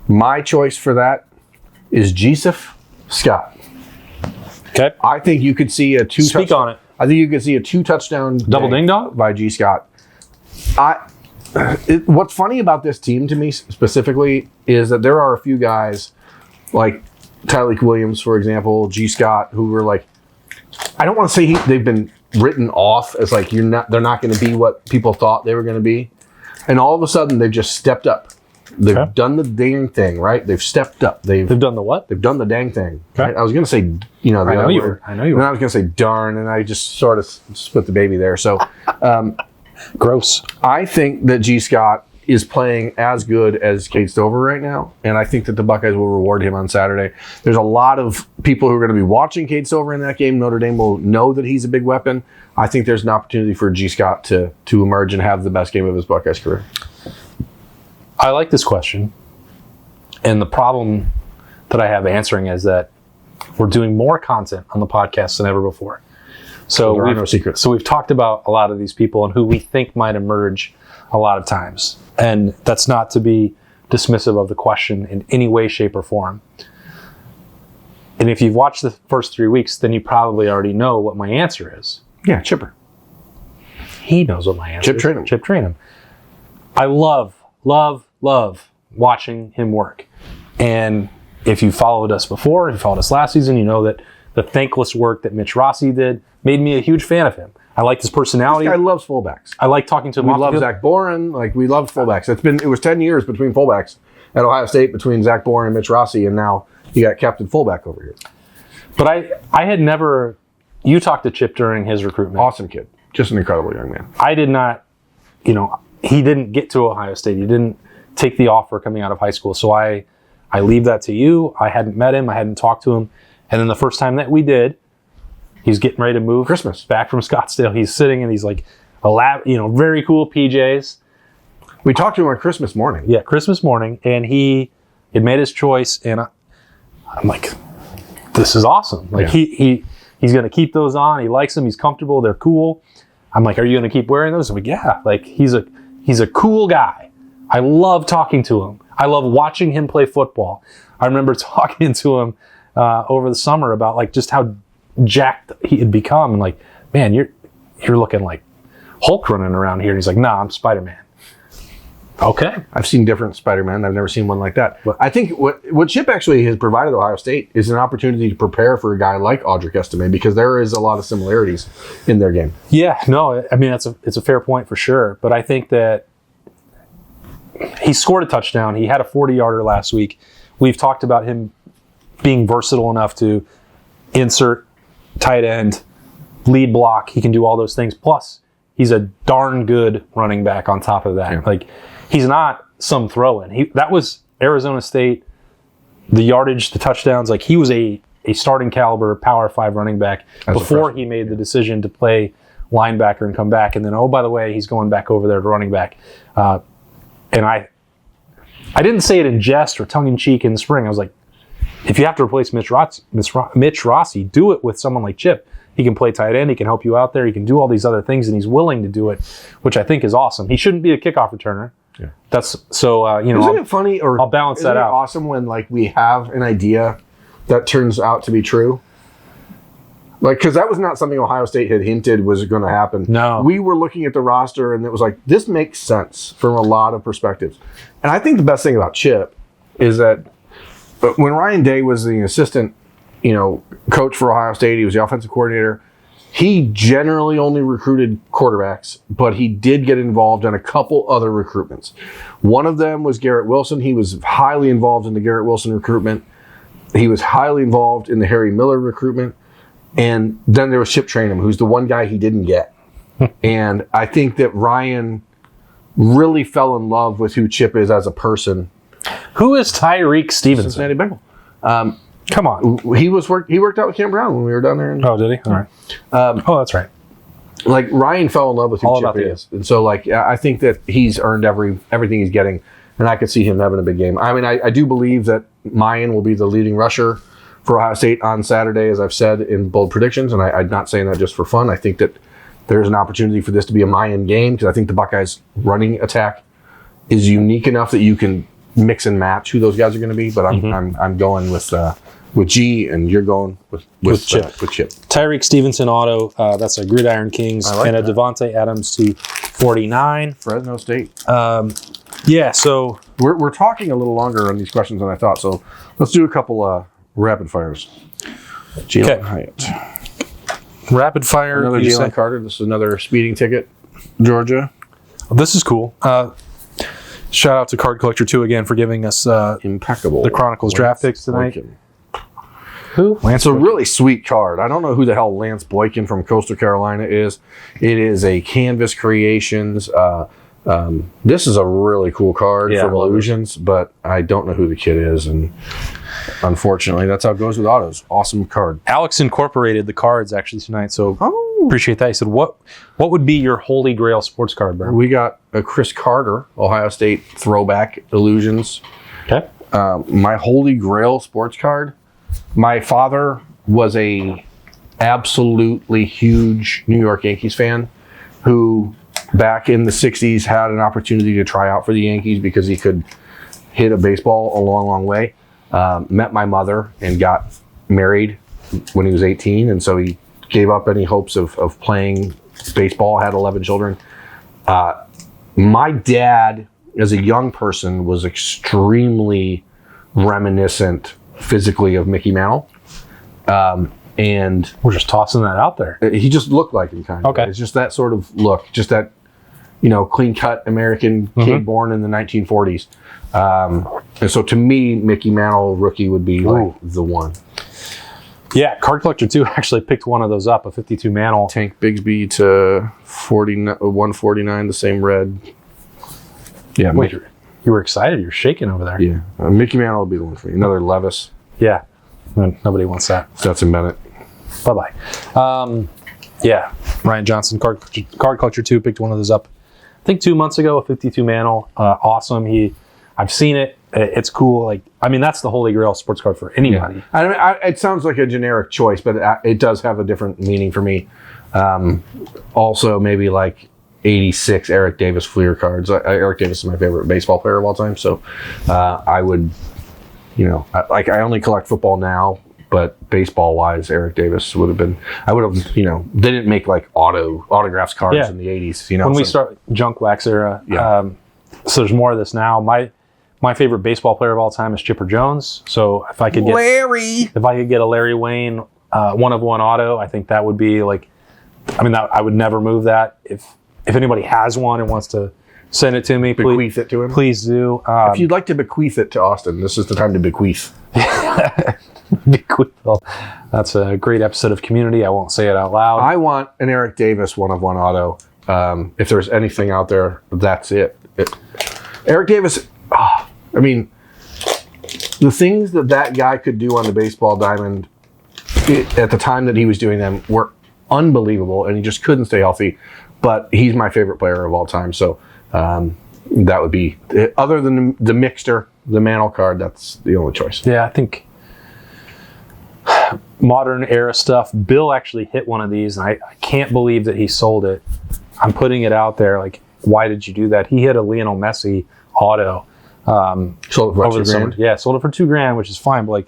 My choice for that is Jesuf Scott. Okay. I think you could see a 2 Speak on it. I think you could see a 2 touchdown Double ding dong by G. Scott. What's funny about this team to me specifically is that there are a few guys like Tyleik Williams, for example, G. Scott, who were like, I don't want to say they've been written off as like they're not going to be what people thought they were going to be, and all of a sudden they've just stepped up. They've done the dang thing, right? They've stepped up. They've done the what? They've done the dang thing. Okay. Right? I was going to say, I know you were. And I was going to say darn, and I just sort of split the baby there. So, gross. I think that G. Scott is playing as good as Cade Stover right now, and I think that the Buckeyes will reward him on Saturday. There's a lot of people who are going to be watching Cade Stover in that game. Notre Dame will know that he's a big weapon. I think there's an opportunity for G. Scott to emerge and have the best game of his Buckeyes career. I like this question And the problem that I have answering is that we're doing more content on the podcast than ever before. So there are no secrets. So we've talked about a lot of these people and who we think might emerge a lot of times. And that's not to be dismissive of the question in any way, shape, or form. And if you've watched the first 3 weeks, then you probably already know what my answer is. Yeah, Chipper. He knows what my answer is. Chip Trainum. I love watching him work. And if you followed us before, if you followed us last season, you know that the thankless work that Mitch Rossi did made me a huge fan of him. I liked his personality. This guy loves fullbacks. I like talking to him. We love Zach Boren. Like, we loved fullbacks. It was 10 years between fullbacks at Ohio State, between Zach Boren and Mitch Rossi, and now you got captain fullback over here. But I had never. You talked to Chip during his recruitment. Awesome kid. Just an incredible young man. I did not. He didn't get to Ohio State. He didn't take the offer coming out of high school. So I leave that to you. I hadn't met him. I hadn't talked to him. And then the first time that we did, he's getting ready to move Christmas back from Scottsdale. He's sitting in these like very cool PJs. We talked to him on Christmas morning. Yeah, Christmas morning, and he had made his choice, and I'm like, this is awesome. Like he's going to keep those on. He likes them. He's comfortable. They're cool. I'm like, are you going to keep wearing those? I'm like, yeah. Like he's a cool guy. I love talking to him. I love watching him play football. I remember talking to him over the summer about like just how jacked he had become, and like, man, you're looking like Hulk running around here. And he's like, nah, I'm Spider-Man. Okay. I've seen different Spider-Man. I've never seen one like that. But I think what Chip actually has provided Ohio State is an opportunity to prepare for a guy like Audric Estime, because there is a lot of similarities in their game. Yeah, no, I mean, it's a fair point for sure. But I think that he scored a touchdown. He had a 40-yarder last week. We've talked about him being versatile enough to insert tight end, lead block. He can do all those things. Plus, he's a darn good running back on top of that. Yeah. Like, he's not some throw-in. That was Arizona State, the yardage, the touchdowns. Like, he was a starting caliber Power 5 running back before he made the decision to play linebacker and come back. And then, oh, by the way, he's going back over there to running back. And I didn't say it in jest or tongue-in-cheek in the spring. I was like, if you have to replace Mitch Rossi, do it with someone like Chip. He can play tight end. He can help you out there. He can do all these other things, and he's willing to do it, which I think is awesome. He shouldn't be a kickoff returner. Yeah. That's so. Isn't it funny, or I'll balance that out. Awesome when like we have an idea that turns out to be true. Like, because that was not something Ohio State had hinted was going to happen. No, we were looking at the roster, and it was like, this makes sense from a lot of perspectives. And I think the best thing about Chip is that when Ryan Day was the assistant, coach for Ohio State, he was the offensive coordinator. He generally only recruited quarterbacks, but he did get involved in a couple other recruitments. One of them was Garrett Wilson. He was highly involved in the Garrett Wilson recruitment. He was highly involved in the Harry Miller recruitment. And then there was Chip Trainum, who's the one guy he didn't get. And I think that Ryan really fell in love with who Chip is as a person. Who is Tyreek Stevenson? Cincinnati Bengal. Come on. He worked out with Cam Brown when we were down there. Oh, did he? All right. That's right. Like, Ryan fell in love with who All Chip about is. And so, like, I think that he's earned everything he's getting. And I could see him having a big game. I mean, I do believe that Mayan will be the leading rusher for Ohio State on Saturday, as I've said in bold predictions. And I'm not saying that just for fun. I think that there's an opportunity for this to be a Mayan game, because I think the Buckeyes' running attack is unique enough that you can mix and match who those guys are going to be. But I'm going with G, and you're going with Chip. Tyreek Stevenson auto. That's a Gridiron Kings, and a Devontae Adams to 49. Fresno State. Yeah, so we're talking a little longer on these questions than I thought. So let's do a couple rapid fires. Jalen Hyatt. Rapid fire. Another Jalen Carter. This is another speeding ticket. Georgia. This is cool. Shout out to Card Collector 2 again for giving us impeccable the Chronicles Draft picks tonight. Boykin. Who? It's a really sweet card. I don't know who the hell Lance Boykin from Coastal Carolina is. It is a Canvas Creations. This is a really cool card from Illusions, but I don't know who the kid is, and unfortunately, that's how it goes with autos. Awesome card. Alex incorporated the cards actually tonight, so appreciate that. He said, "What would be your holy grail sports card, bro?" We got a Chris Carter, Ohio State throwback Illusions. Okay. my holy grail sports card. My father was a absolutely huge New York Yankees fan who back in the 60s had an opportunity to try out for the Yankees because he could hit a baseball a long, long way. Met my mother and got married when he was 18, and so he gave up any hopes of playing baseball, had 11 children. My dad, as a young person, was extremely reminiscent physically of Mickey Mantle. And We're just tossing that out there. he just looked like him, kind of. Okay. It's just that sort of look, just that, clean-cut American kid born in the 1940s. And so to me, Mickey Mantle rookie would be like the one. Yeah, Card Collector 2 actually picked one of those up, a 52 Mantle. Tank Bigsby to 149, the same red. Yeah, Wait, you were excited? You're shaking over there. Yeah, Mickey Mantle will be the one for me. Another Levis. Yeah. Nobody wants that. Stetson Bennett. Bye-bye. Yeah, Ryan Johnson, Card Collector 2 picked one of those up, I think 2 months ago, a 52 Mantle. Awesome. I've seen it. It's cool. That's the holy grail sports card for anybody. Yeah. I mean, it sounds like a generic choice, but it does have a different meaning for me. Also, maybe like 86 Eric Davis Fleer cards. Eric Davis is my favorite baseball player of all time, so I would, I only collect football now, but baseball-wise, Eric Davis would have been. I would have, they didn't make like autographs cards in the 80s. When we start junk wax era, so there's more of this now. My favorite baseball player of all time is Chipper Jones. So if I could get a Larry Wayne 1-of-1 auto, I think that would be I would never move that. If anybody has one and wants to send it to me, bequeath it to him. Please do. If you'd like to bequeath it to Austin, this is the time to bequeath. Bequeath. Well, that's a great episode of Community. I won't say it out loud. I want an Eric Davis 1-of-1 auto. If there's anything out there, that's it. Eric Davis. The things that guy could do on the baseball diamond at the time that he was doing them were unbelievable, and he just couldn't stay healthy. But he's my favorite player of all time. So that would be, other than the Mixter, the Mantle card, that's the only choice. Yeah, I think modern era stuff. Bill actually hit one of these, and I can't believe that he sold it. I'm putting it out there. Why did you do that? He hit a Lionel Messi auto. Sold it for over the summer. Yeah, sold it for $2,000, which is fine. But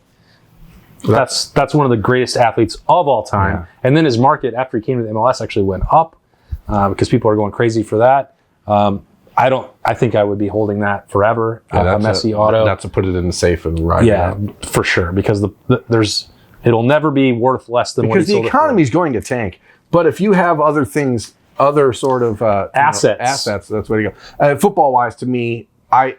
that's one of the greatest athletes of all time. Yeah. And then his market after he came to the MLS actually went up because people are going crazy for that. I think I would be holding that forever. A Messi auto. That's to put it in the safe and ride. Yeah, for sure. Because it'll never be worth less than what he sold it for. Because the economy is going to tank. But if you have other things, other sort of assets, that's where you go. Football wise, to me, I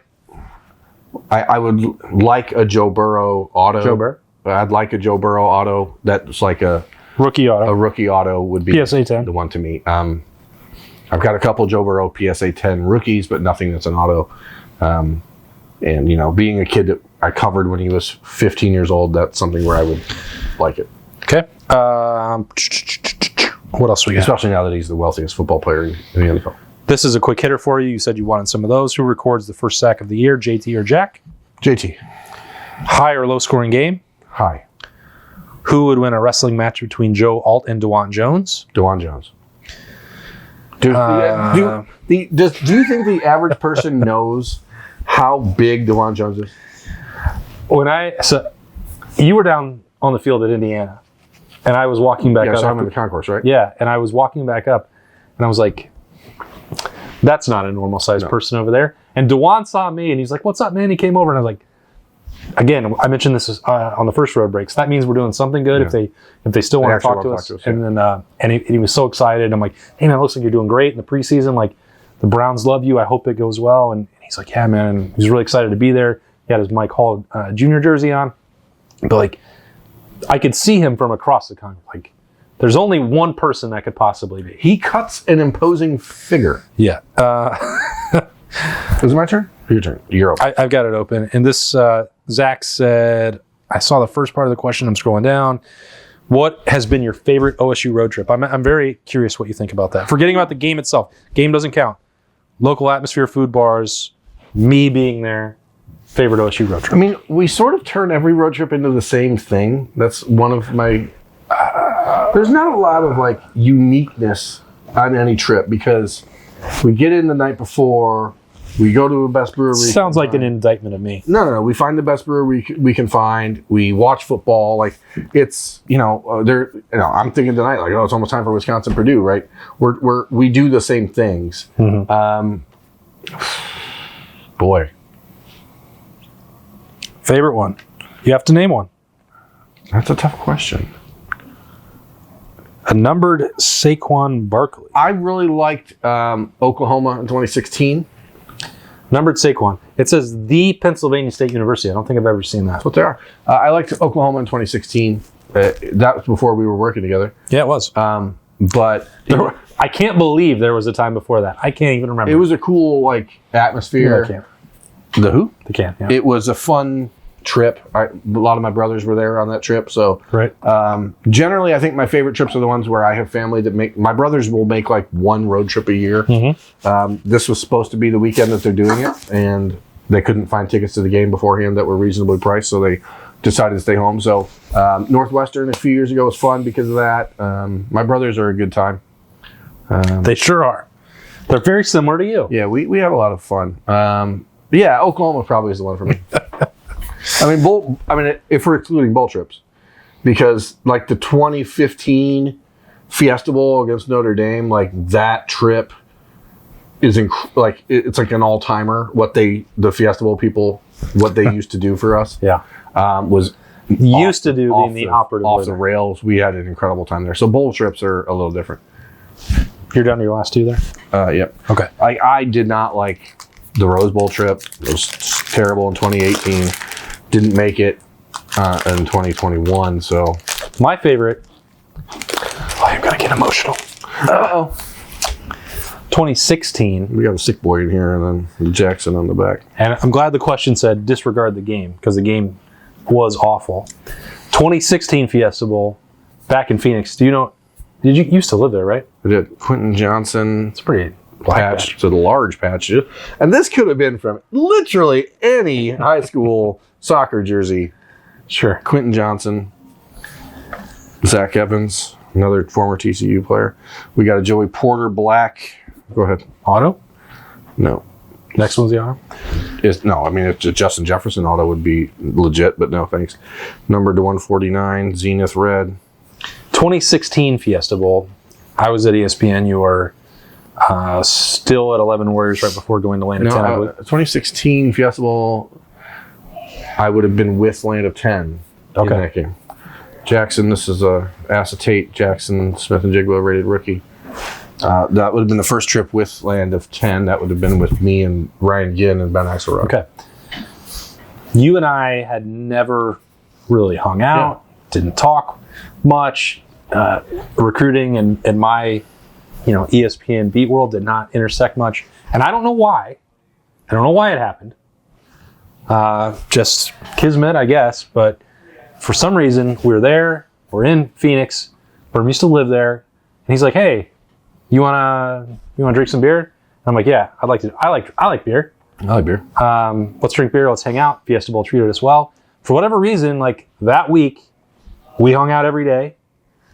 would like a Joe Burrow auto. Joe Burrow? I'd like a Joe Burrow auto. That's like a rookie auto. A rookie auto would be PSA 10. The one to me. I've got a couple Joe Burrow PSA 10 rookies, but nothing that's an auto. And being a kid that I covered when he was 15 years old, that's something where I would like it. Okay. What else we got? Especially now that he's the wealthiest football player in the NFL. This is a quick hitter for you. You said you wanted some of those. Who records the first sack of the year, JT or Jack? JT. High or low scoring game? High. Who would win a wrestling match between Joe Alt and DeWan Jones? DeWan Jones. Do you think the average person knows how big DeWan Jones is? So you were down on the field at Indiana, and I was walking back up. Yeah, so I'm in the concourse, right? Yeah, and I was walking back up, and I was like, that's not a normal sized person over there. And DeWan saw me, and he's like, what's up, man? He came over, and I was like, again, I mentioned this on the first road breaks. That means we're doing something good if they still want to talk to us. And then and he was so excited. I'm like, hey man, it looks like you're doing great in the preseason. Like the Browns love you. I hope it goes well. And he's like, yeah, man. And he's really excited to be there. He had his Mike Hall junior jersey on. But I coid see him from across the country. There's only one person that could possibly be. He cuts an imposing figure. Yeah. Is it my turn? Your turn. You're open. I've got it open. And this, Zach said, I saw the first part of the question. I'm scrolling down. What has been your favorite OSU road trip? I'm very curious what you think about that. Forgetting about the game itself. Game doesn't count. Local atmosphere, food bars, me being there. favorite OSU road trip? I mean, we sort of turn every road trip into the same thing. That's one of my... there's not a lot of, like, uniqueness on any trip because we get in the night before, we go to the best brewery. Sounds like an indictment of me. No. We find the best brewery we can find. We watch football. Like, it's, I'm thinking tonight, like, it's almost time for Wisconsin Purdue, right? We do the same things. Mm-hmm. Boy. Favorite one? You have to name one. That's a tough question. A numbered Saquon Barkley. I really liked Oklahoma in 2016. Numbered Saquon. It says the Pennsylvania State University. I don't think I've ever seen that. That's what they are. I liked Oklahoma in 2016. That was before we were working together. Yeah, it was. But I can't believe there was a time before that. I can't even remember. It was a cool, like, atmosphere. I can't. The who? The can. Yeah. It was a fun trip. A lot of my brothers were there on that trip. So right. Generally, I think my favorite trips are the ones where I have family that make. My brothers will make like one road trip a year. Mm-hmm. This was supposed to be the weekend that they're doing it, and they couldn't find tickets to the game beforehand that were reasonably priced, so they decided to stay home. So Northwestern a few years ago was fun because of that. My brothers are a good time. They sure are. They're very similar to you. Yeah, we have a lot of fun. Yeah, Oklahoma probably is the one for me. I mean, if we're excluding bowl trips, because like the 2015 Fiesta Bowl against Notre Dame, like that trip is it's like an all timer. The Fiesta Bowl people, what they used to do for us, was used to do being the operative off the rails. We had an incredible time there. So bowl trips are a little different. You're down to your last two there? Yep. Okay. I did not like the Rose Bowl trip. It was terrible in 2018. Didn't make it in 2021. So my favorite. I'm gonna get emotional. 2016. We got a sick boy in here, and then Jackson on the back. And I'm glad the question said disregard the game because the game was awful. 2016 Fiesta Bowl back in Phoenix. Do you know? Did you used to live there, right? I did. Quentin Johnson. It's pretty patch. It's a large patch. And this could have been from literally any high school soccer jersey. Sure. Quentin Johnson. Zach Evans, another former TCU player. We got a Joey Porter black. Go ahead. Auto? No. Next one's the auto? It's a Justin Jefferson auto would be legit, but no thanks. Numbered to 149, Zenith red. 2016 Fiesta Bowl. I was at ESPN. You were still at 11 Warriors right before going to Land of 10. 2016 Fiesta Bowl, I would have been with Land of 10 in that game. Jackson, this is a acetate Jackson Smith & Jigba rated rookie. That would have been the first trip with Land of 10. That would have been with me and Ryan Ginn and Ben Axelrod. Okay. You and I had never really hung out, didn't talk much. Recruiting and my, ESPN beat world did not intersect much. And I don't know why. I don't know why it happened. Just kismet, I guess. But for some reason, we were there. We're in Phoenix. Berm used to live there. And he's like, hey, you wanna drink some beer? And I'm like, yeah, I like beer. I like beer. Let's drink beer. Let's hang out. Fiesta Bowl treated us well. For whatever reason, like that week, we hung out every day.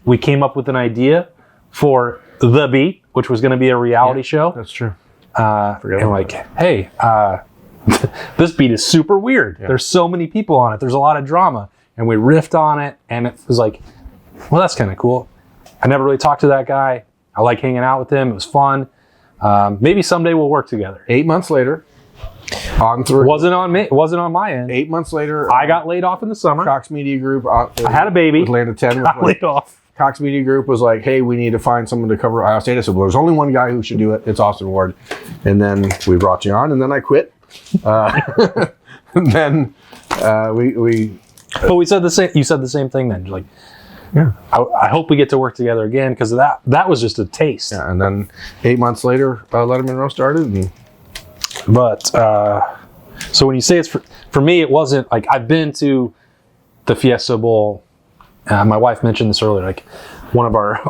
We came up with an idea for The Beat, which was going to be a reality show. That's true. And like, hey, this beat is super weird. Yeah. There's so many people on it. There's a lot of drama. And we riffed on it, and it was like, well, that's kind of cool. I never really talked to that guy. I like hanging out with him. It was fun. Maybe someday we'll work together. 8 months later, on through. Wasn't on me. It wasn't on my end. 8 months later, I got laid off in the summer. Cox Media Group. I had a baby. With Land of 10. Got laid off. Cox Media Group was like, hey, we need to find someone to cover Ohio State. I said, well, there's only one guy who should do it. It's Austin Ward. And then we brought you on, and then I quit. And then we. But we said the same. You said the same thing then. You're like, yeah. I hope we get to work together again because that was just a taste. Yeah, and then 8 months later, Letterman Row started. But so when you say it's for me, it wasn't like I've been to the Fiesta Bowl. My wife mentioned this earlier. Like one of our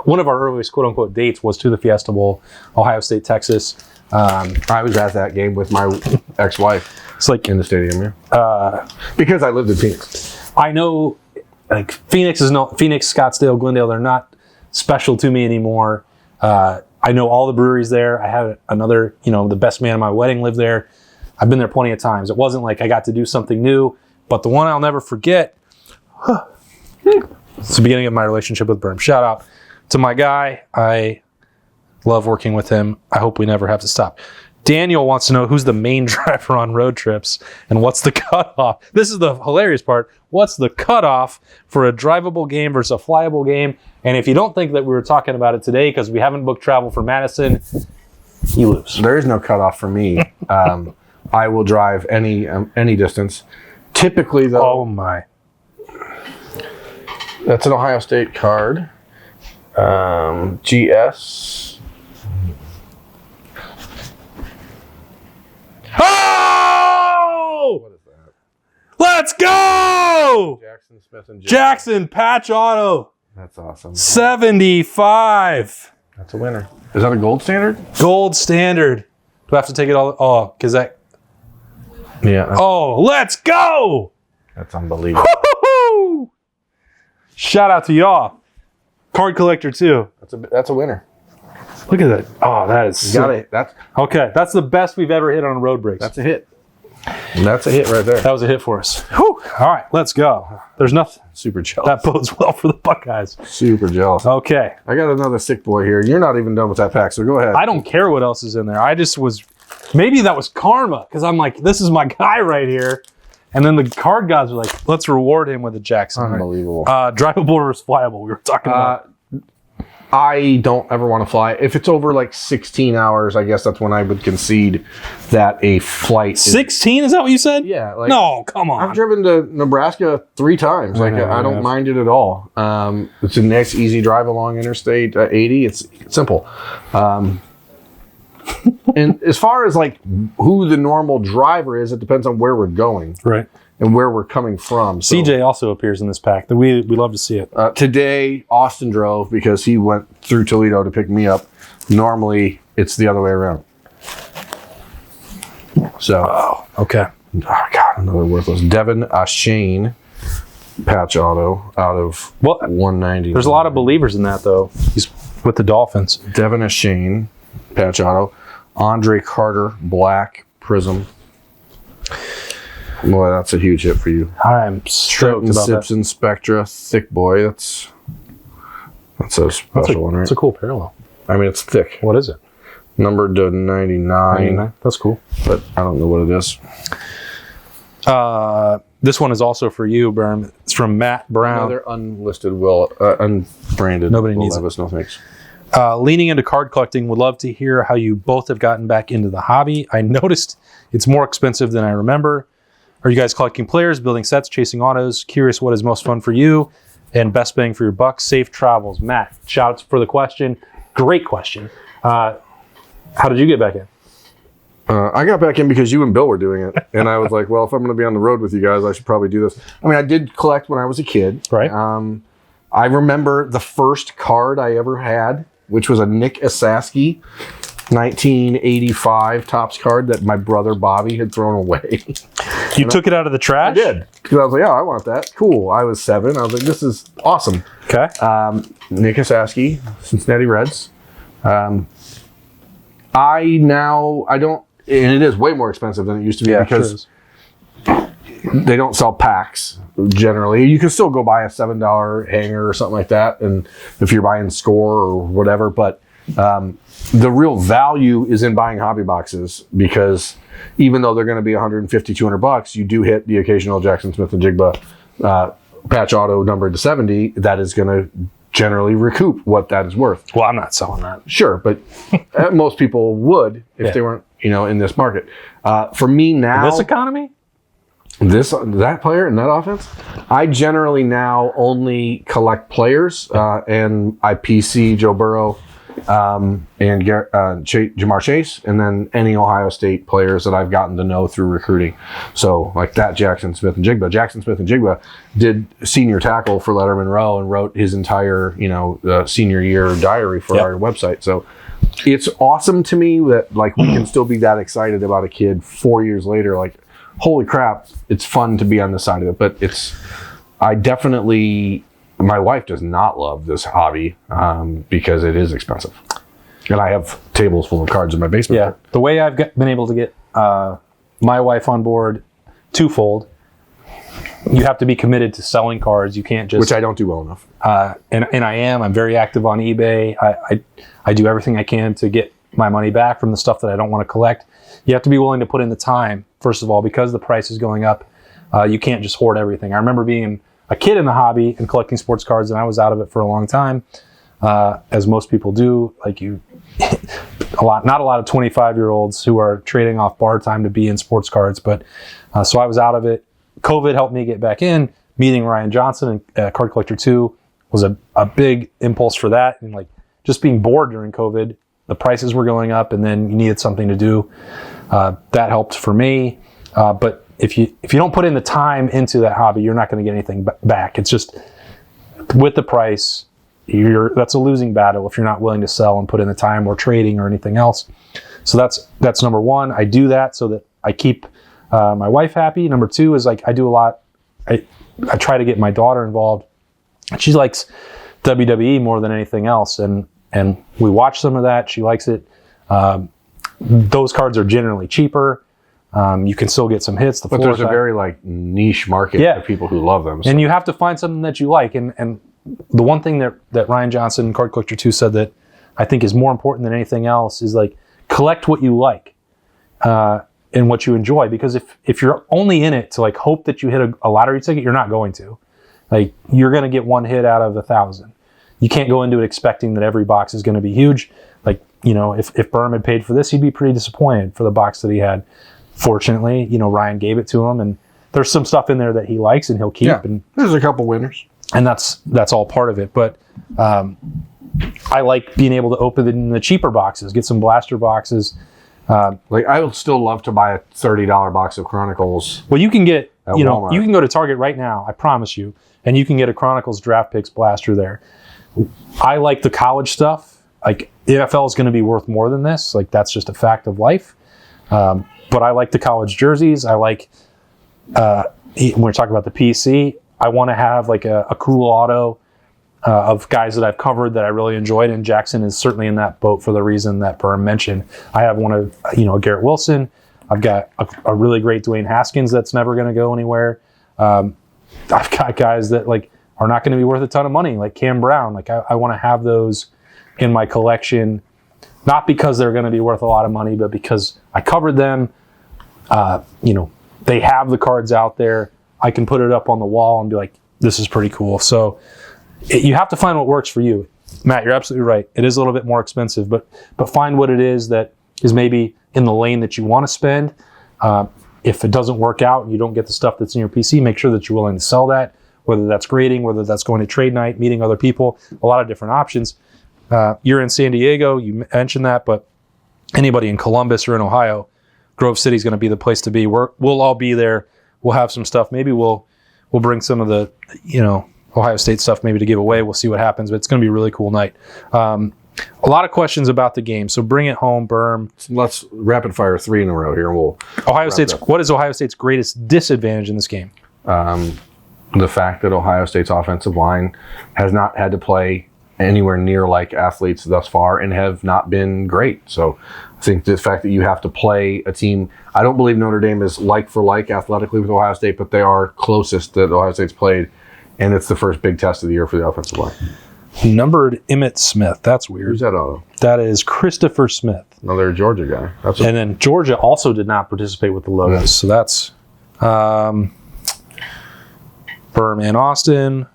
earliest quote unquote dates was to the Fiesta Bowl, Ohio State, Texas. I was at that game with my ex-wife. It's like in the stadium, yeah. Because I lived in Phoenix. I know, like Phoenix, Scottsdale, Glendale. They're not special to me anymore. I know all the breweries there. I had another, the best man at my wedding lived there. I've been there plenty of times. It wasn't like I got to do something new, but the one I'll never forget. It's the beginning of my relationship with Berm. Shout out to my guy. I love working with him. I hope we never have to stop. Daniel wants to know who's the main driver on road trips and what's the cutoff. This is the hilarious part. What's the cutoff for a drivable game versus a flyable game? And if you don't think that we were talking about it today because we haven't booked travel for Madison, you lose. There is no cutoff for me. I will drive any distance. Typically, though. Oh my! That's an Ohio State card. GS. Oh! What is that? Let's go! Jackson Smith and Jackson Patch Auto. That's awesome. 75. That's a winner. Is that a gold standard? Gold standard. Do I have to take it all? Oh, because that. Yeah. Oh, let's go! That's unbelievable. Woo-hoo-hoo! Shout out to y'all. Card collector too. That's a winner. Look at that. Oh, that is. You got it. Okay, that's the best we've ever hit on road breaks. That's a hit. That's a hit right there. That was a hit for us. Whew. All right, let's go. There's nothing. Super jealous. That bodes well for the Buckeyes. Super jealous. Okay. I got another sick boy here. You're not even done with that pack, so go ahead. I don't care what else is in there. I just was. Maybe that was karma because I'm like, this is my guy right here. And then the card gods are like, let's reward him with a Jackson. Unbelievable. Drivable versus flyable. We were talking about. I don't ever want to fly. If it's over like 16 hours, I guess that's when I would concede that a flight. 16? Is that what you said? Yeah. Like, no, come on. I've driven to Nebraska 3 times. Like I don't mind it at all. It's a nice, easy drive along Interstate 80. It's simple. And as far as like who the normal driver is, it depends on where we're going. Right. And where we're coming from. So, CJ also appears in this pack. We love to see it. Today, Austin drove because he went through Toledo to pick me up. Normally, it's the other way around. So, okay. Oh, God, another worthless. Devin Shane patch auto out of 190. There's a lot of believers in that, though. He's with the Dolphins. Devin Shane patch auto. Andre Carter black prism. Boy, that's a huge hit for you. I'm stoked about Simpson that. Spectra thick boy. That's a special one, right? It's a cool parallel. I mean, it's thick. What is it? Numbered to 99. That's cool. But I don't know what it is. This one is also for you, Berm. It's from Matt Brown. Another unlisted unbranded. Nobody needs it. No thanks. Leaning into card collecting, would love to hear how you both have gotten back into the hobby. I noticed it's more expensive than I remember. Are you guys collecting players, building sets, chasing autos? Curious what is most fun for you and best bang for your buck. Safe travels. Matt, shout out for the question. Great question. How did you get back in? I got back in because you and Bill were doing it. And I was like, well, if I'm going to be on the road with you guys, I should probably do this. I mean, I did collect when I was a kid. Right. I remember the first card I ever had, which was a Nick Asaski 1985 Topps card that my brother Bobby had thrown away. You took it out of the trash? I did. Because I was like, oh, I want that. Cool. I was 7. I was like, this is awesome. Okay. Nick Asaski, Cincinnati Reds. I don't, and it is way more expensive than it used to be because they don't sell packs generally. You can still go buy a $7 hanger or something like that, and if you're buying score or whatever, but the real value is in buying hobby boxes because even though they're going to be $150, $200, you do hit the occasional Jackson Smith and Jigba patch auto numbered to 70. That is going to generally recoup what that is worth. Well, I'm not selling that. Sure, but most people would if they weren't, in this market. For me now, in this economy, that player and that offense, I generally now only collect players, and I PC Joe Burrow and Jamar Chase, and then any Ohio State players that I've gotten to know through recruiting. So like that Jackson Smith and Jigba. Jackson Smith and Jigba did senior tackle for Letterman Row and wrote his entire senior year diary for our website. So it's awesome to me that like we can still be that excited about a kid 4 years later. Like, holy crap, it's fun to be on this side of it. But my wife does not love this hobby because it is expensive. And I have tables full of cards in my basement. Yeah, the way I've been able to get my wife on board twofold. You have to be committed to selling cards. You can't just... Which I don't do well enough. And I am. I'm very active on eBay. I do everything I can to get my money back from the stuff that I don't want to collect. You have to be willing to put in the time, first of all, because the price is going up. You can't just hoard everything. I remember being a kid in the hobby and collecting sports cards, and I was out of it for a long time, as most people do. Like not a lot of 25-year-olds who are trading off bar time to be in sports cards. But so I was out of it. COVID helped me get back in. Meeting Ryan Johnson and Card Collector 2 was a big impulse for that. And like just being bored during COVID, the prices were going up, and then you needed something to do. That helped for me. But if you don't put in the time into that hobby, you're not going to get anything back. It's just with the price, that's a losing battle if you're not willing to sell and put in the time or trading or anything else. So that's number one. I do that so that I keep my wife happy. Number two is like I do a lot. I try to get my daughter involved. She likes WWE more than anything else, and we watch some of that. She likes it. Those cards are generally cheaper. You can still get some hits. But there's a very like niche market for people who love them. So. And you have to find something that you like. And the one thing that Ryan Johnson, Card Collector 2, said that I think is more important than anything else is like collect what you like and what you enjoy. Because if you're only in it to like hope that you hit a lottery ticket, you're not going to. Like you're going to get one hit out of 1,000. You can't go into it expecting that every box is going to be huge. Like, you know, if Berm had paid for this, he'd be pretty disappointed for the box that he had. Fortunately, you know, Ryan gave it to him, and there's some stuff in there that he likes and he'll keep. Yeah, and there's a couple winners. And that's all part of it. But I like being able to open the cheaper boxes, get some blaster boxes. Like I would still love to buy a $30 box of Chronicles. Well, you can get, you know, Walmart. you can go to Target right now, I promise you, and you can get a Chronicles Draft Picks blaster there. I like the college stuff. Like the NFL is going to be worth more than this. Like that's just a fact of life. But I like the college jerseys. I like, when we're talking about the PC, I want to have like a cool auto of guys that I've covered that I really enjoyed. And Jackson is certainly in that boat for the reason that Berm mentioned. I have one of, you know, Garrett Wilson. I've got a really great Dwayne Haskins that's never going to go anywhere. I've got guys that like are not going to be worth a ton of money, like Cam Brown. Like I want to have those in my collection, not because they're going to be worth a lot of money, but because I covered them. You know, they have the cards out there. I can put it up on the wall and be like, this is pretty cool. So you have to find what works for you. Matt, you're absolutely right. It is a little bit more expensive, but find what it is that is maybe in the lane that you want to spend. If it doesn't work out and you don't get the stuff that's in your PC, make sure that you're willing to sell that, whether that's grading, whether that's going to trade night, meeting other people, a lot of different options. You're in San Diego, you mentioned that, but anybody in Columbus or in Ohio, Grove City is going to be the place to be. We'll all be there. We'll have some stuff. Maybe we'll bring some of the, you know, Ohio State stuff maybe to give away. We'll see what happens, but it's going to be a really cool night. A lot of questions about the game, so bring it home, Berm. Let's rapid fire 3 in a row here, and we'll. What is Ohio State's greatest disadvantage in this game? The fact that Ohio State's offensive line has not had to play anywhere near like athletes thus far and have not been great. So I think the fact that you have to play a team, I don't believe Notre Dame is like for like athletically with Ohio State, but they are closest that Ohio State's played, and it's the first big test of the year for the offensive line. Numbered Emmitt Smith. That's weird. Who's that auto? That is Christopher Smith. Another Georgia guy. And then Georgia also did not participate with the logos. Yeah. So that's Berm and Austin.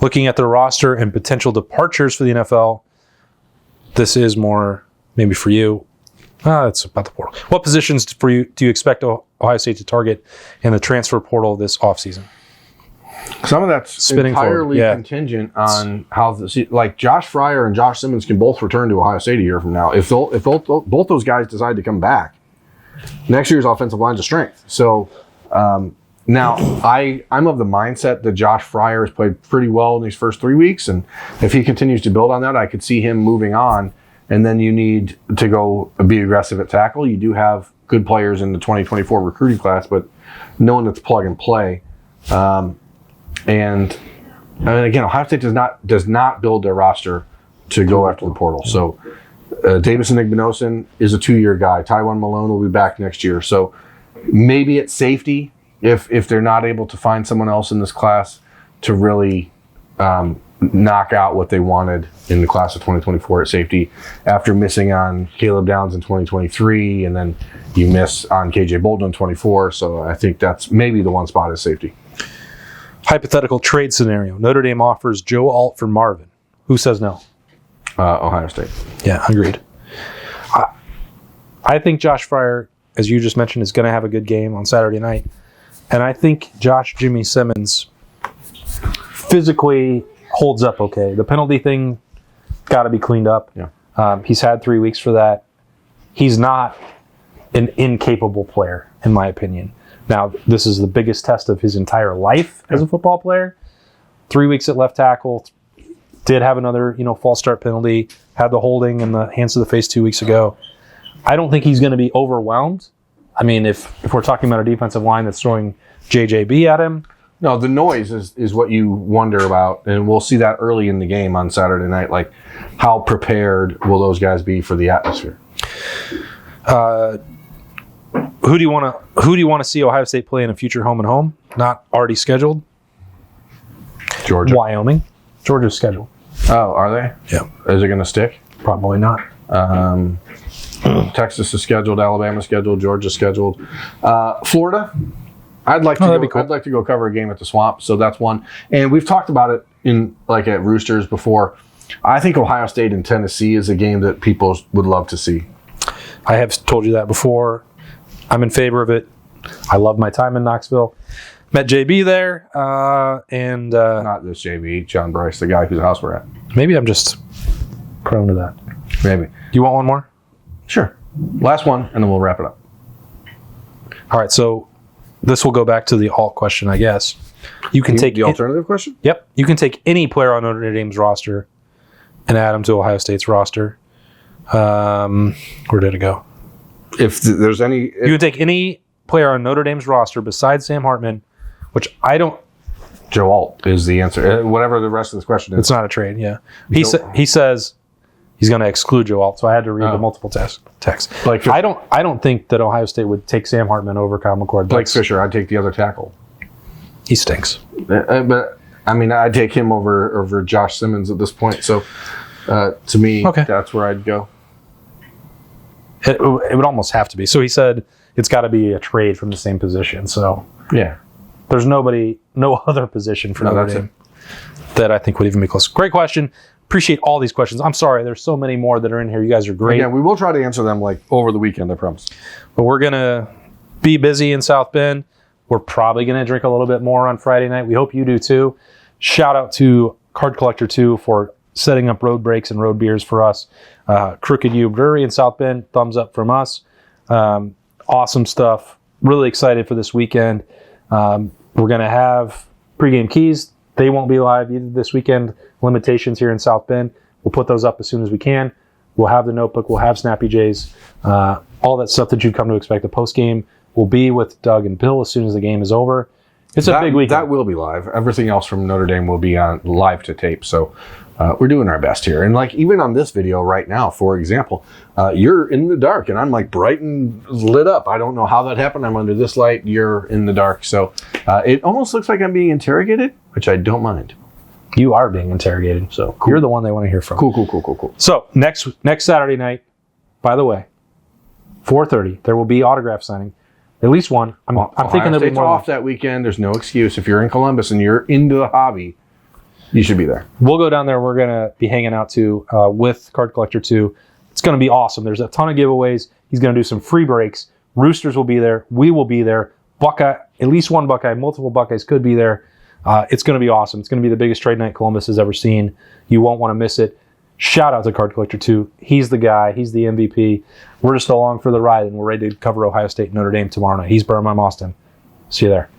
Looking at the roster and potential departures for the NFL, this is more maybe for you. It's about the portal. What positions do you expect Ohio State to target in the transfer portal this offseason? Some of that's entirely contingent on how like Josh Fryer and Josh Simmons can both return to Ohio State a year from now. If both those guys decide to come back, next year's offensive line's a strength. So now I'm of the mindset that Josh Fryer has played pretty well in these first 3 weeks, and if he continues to build on that, I could see him moving on and then you need to go be aggressive at tackle. You do have good players in the 2024 recruiting class, but no one that's plug and play. And again, Ohio State does not build their roster to go after the portal. So Davison Igbinosun is a 2-year guy. Tywan Malone will be back next year. So maybe it's safety if they're not able to find someone else in this class to really knock out what they wanted in the class of 2024 at safety after missing on Caleb Downs in 2023, and then you miss on KJ Bolden in 24. So I think that's maybe the one spot is safety. Hypothetical trade scenario. Notre Dame offers Joe Alt for Marvin. Who says no? Ohio State. Yeah, agreed. I think Josh Fryer, as you just mentioned, is going to have a good game on Saturday night. And I think Josh Jimmy Simmons physically holds up okay. The penalty thing got to be cleaned up. Yeah. He's had 3 weeks for that. He's not an incapable player, in my opinion. Now, this is the biggest test of his entire life as a football player. 3 weeks at left tackle. Did have another, false start penalty. Had the holding in the hands to the face 2 weeks ago. I don't think he's going to be overwhelmed. I mean, if we're talking about a defensive line that's throwing JJB at him. No, the noise is what you wonder about, and we'll see that early in the game on Saturday night. Like, how prepared will those guys be for the atmosphere? Who do you want to see Ohio State play in a future home and home? Not already scheduled. Georgia. Wyoming. Georgia's scheduled. Oh, are they? Yeah. Is it going to stick? Probably not. Texas is scheduled. Alabama scheduled. Georgia scheduled. Florida. I'd like to. That'd be cool. I'd like to go cover a game at the Swamp. So that's one. And we've talked about it at Roosters before. I think Ohio State and Tennessee is a game that people would love to see. I have told you that before. I'm in favor of it. I love my time in Knoxville. Met JB there, and not this JB, John Bryce, the guy whose house we're at. Maybe I'm just prone to that. Maybe. You want one more? Sure. Last one, and then we'll wrap it up. All right. So this will go back to the alt question, I guess. You can take the alternative question. Yep. You can take any player on Notre Dame's roster and add him to Ohio State's roster. Where did it go? If there's any, you can take any player on Notre Dame's roster besides Sam Hartman, which I don't. Joe Alt is the answer. Whatever the rest of this question is. It's not a trade. Yeah. He says he's going to exclude Joe Alt, so I had to read the multiple text. I don't think that Ohio State would take Sam Hartman over Kyle McCord. Blake Fisher, I'd take the other tackle. He stinks. But I mean, I'd take him over Josh Simmons at this point. So to me, That's where I'd go. It would almost have to be. So he said it's got to be a trade from the same position. So yeah, there's no other position for Notre Dame that I think would even be close. Great question. Appreciate all these questions. I'm sorry, there's so many more that are in here. You guys are great. Yeah, we will try to answer them over the weekend, I promise. But we're going to be busy in South Bend. We're probably going to drink a little bit more on Friday night. We hope you do too. Shout out to Card Collector 2 for setting up road breaks and road beers for us. Crooked U Brewery in South Bend, thumbs up from us. Awesome stuff. Really excited for this weekend. We're going to have pregame keys. They won't be live either this weekend. Limitations here in South Bend. We'll put those up as soon as we can. We'll have the notebook. We'll have Snappy J's. All that stuff that you've come to expect. The post game will be with Doug and Bill as soon as the game is over. It's a big weekend. That will be live. Everything else from Notre Dame will be on live to tape. So we're doing our best here. And even on this video right now, for example, you're in the dark and I'm bright and lit up. I don't know how that happened. I'm under this light. You're in the dark. So it almost looks like I'm being interrogated, which I don't mind. You are being interrogated. So cool. You're the one they want to hear from. Cool. So next Saturday night, by the way, 4:30, there will be autograph signing. At least one. I'm thinking there'll be more. Off that weekend. There's no excuse. If you're in Columbus and you're into the hobby, you should be there. We'll go down there. We're going to be hanging out too with Card Collector 2. It's going to be awesome. There's a ton of giveaways. He's going to do some free breaks. Roosters will be there. We will be there. Buckeye, at least one Buckeye, multiple Buckeyes could be there. It's going to be awesome. It's going to be the biggest trade night Columbus has ever seen. You won't want to miss it. Shout out to Card Collector 2. He's the guy. He's the MVP. We're just along for the ride, and we're ready to cover Ohio State and Notre Dame tomorrow night. He's Birmingham, Austin. See you there.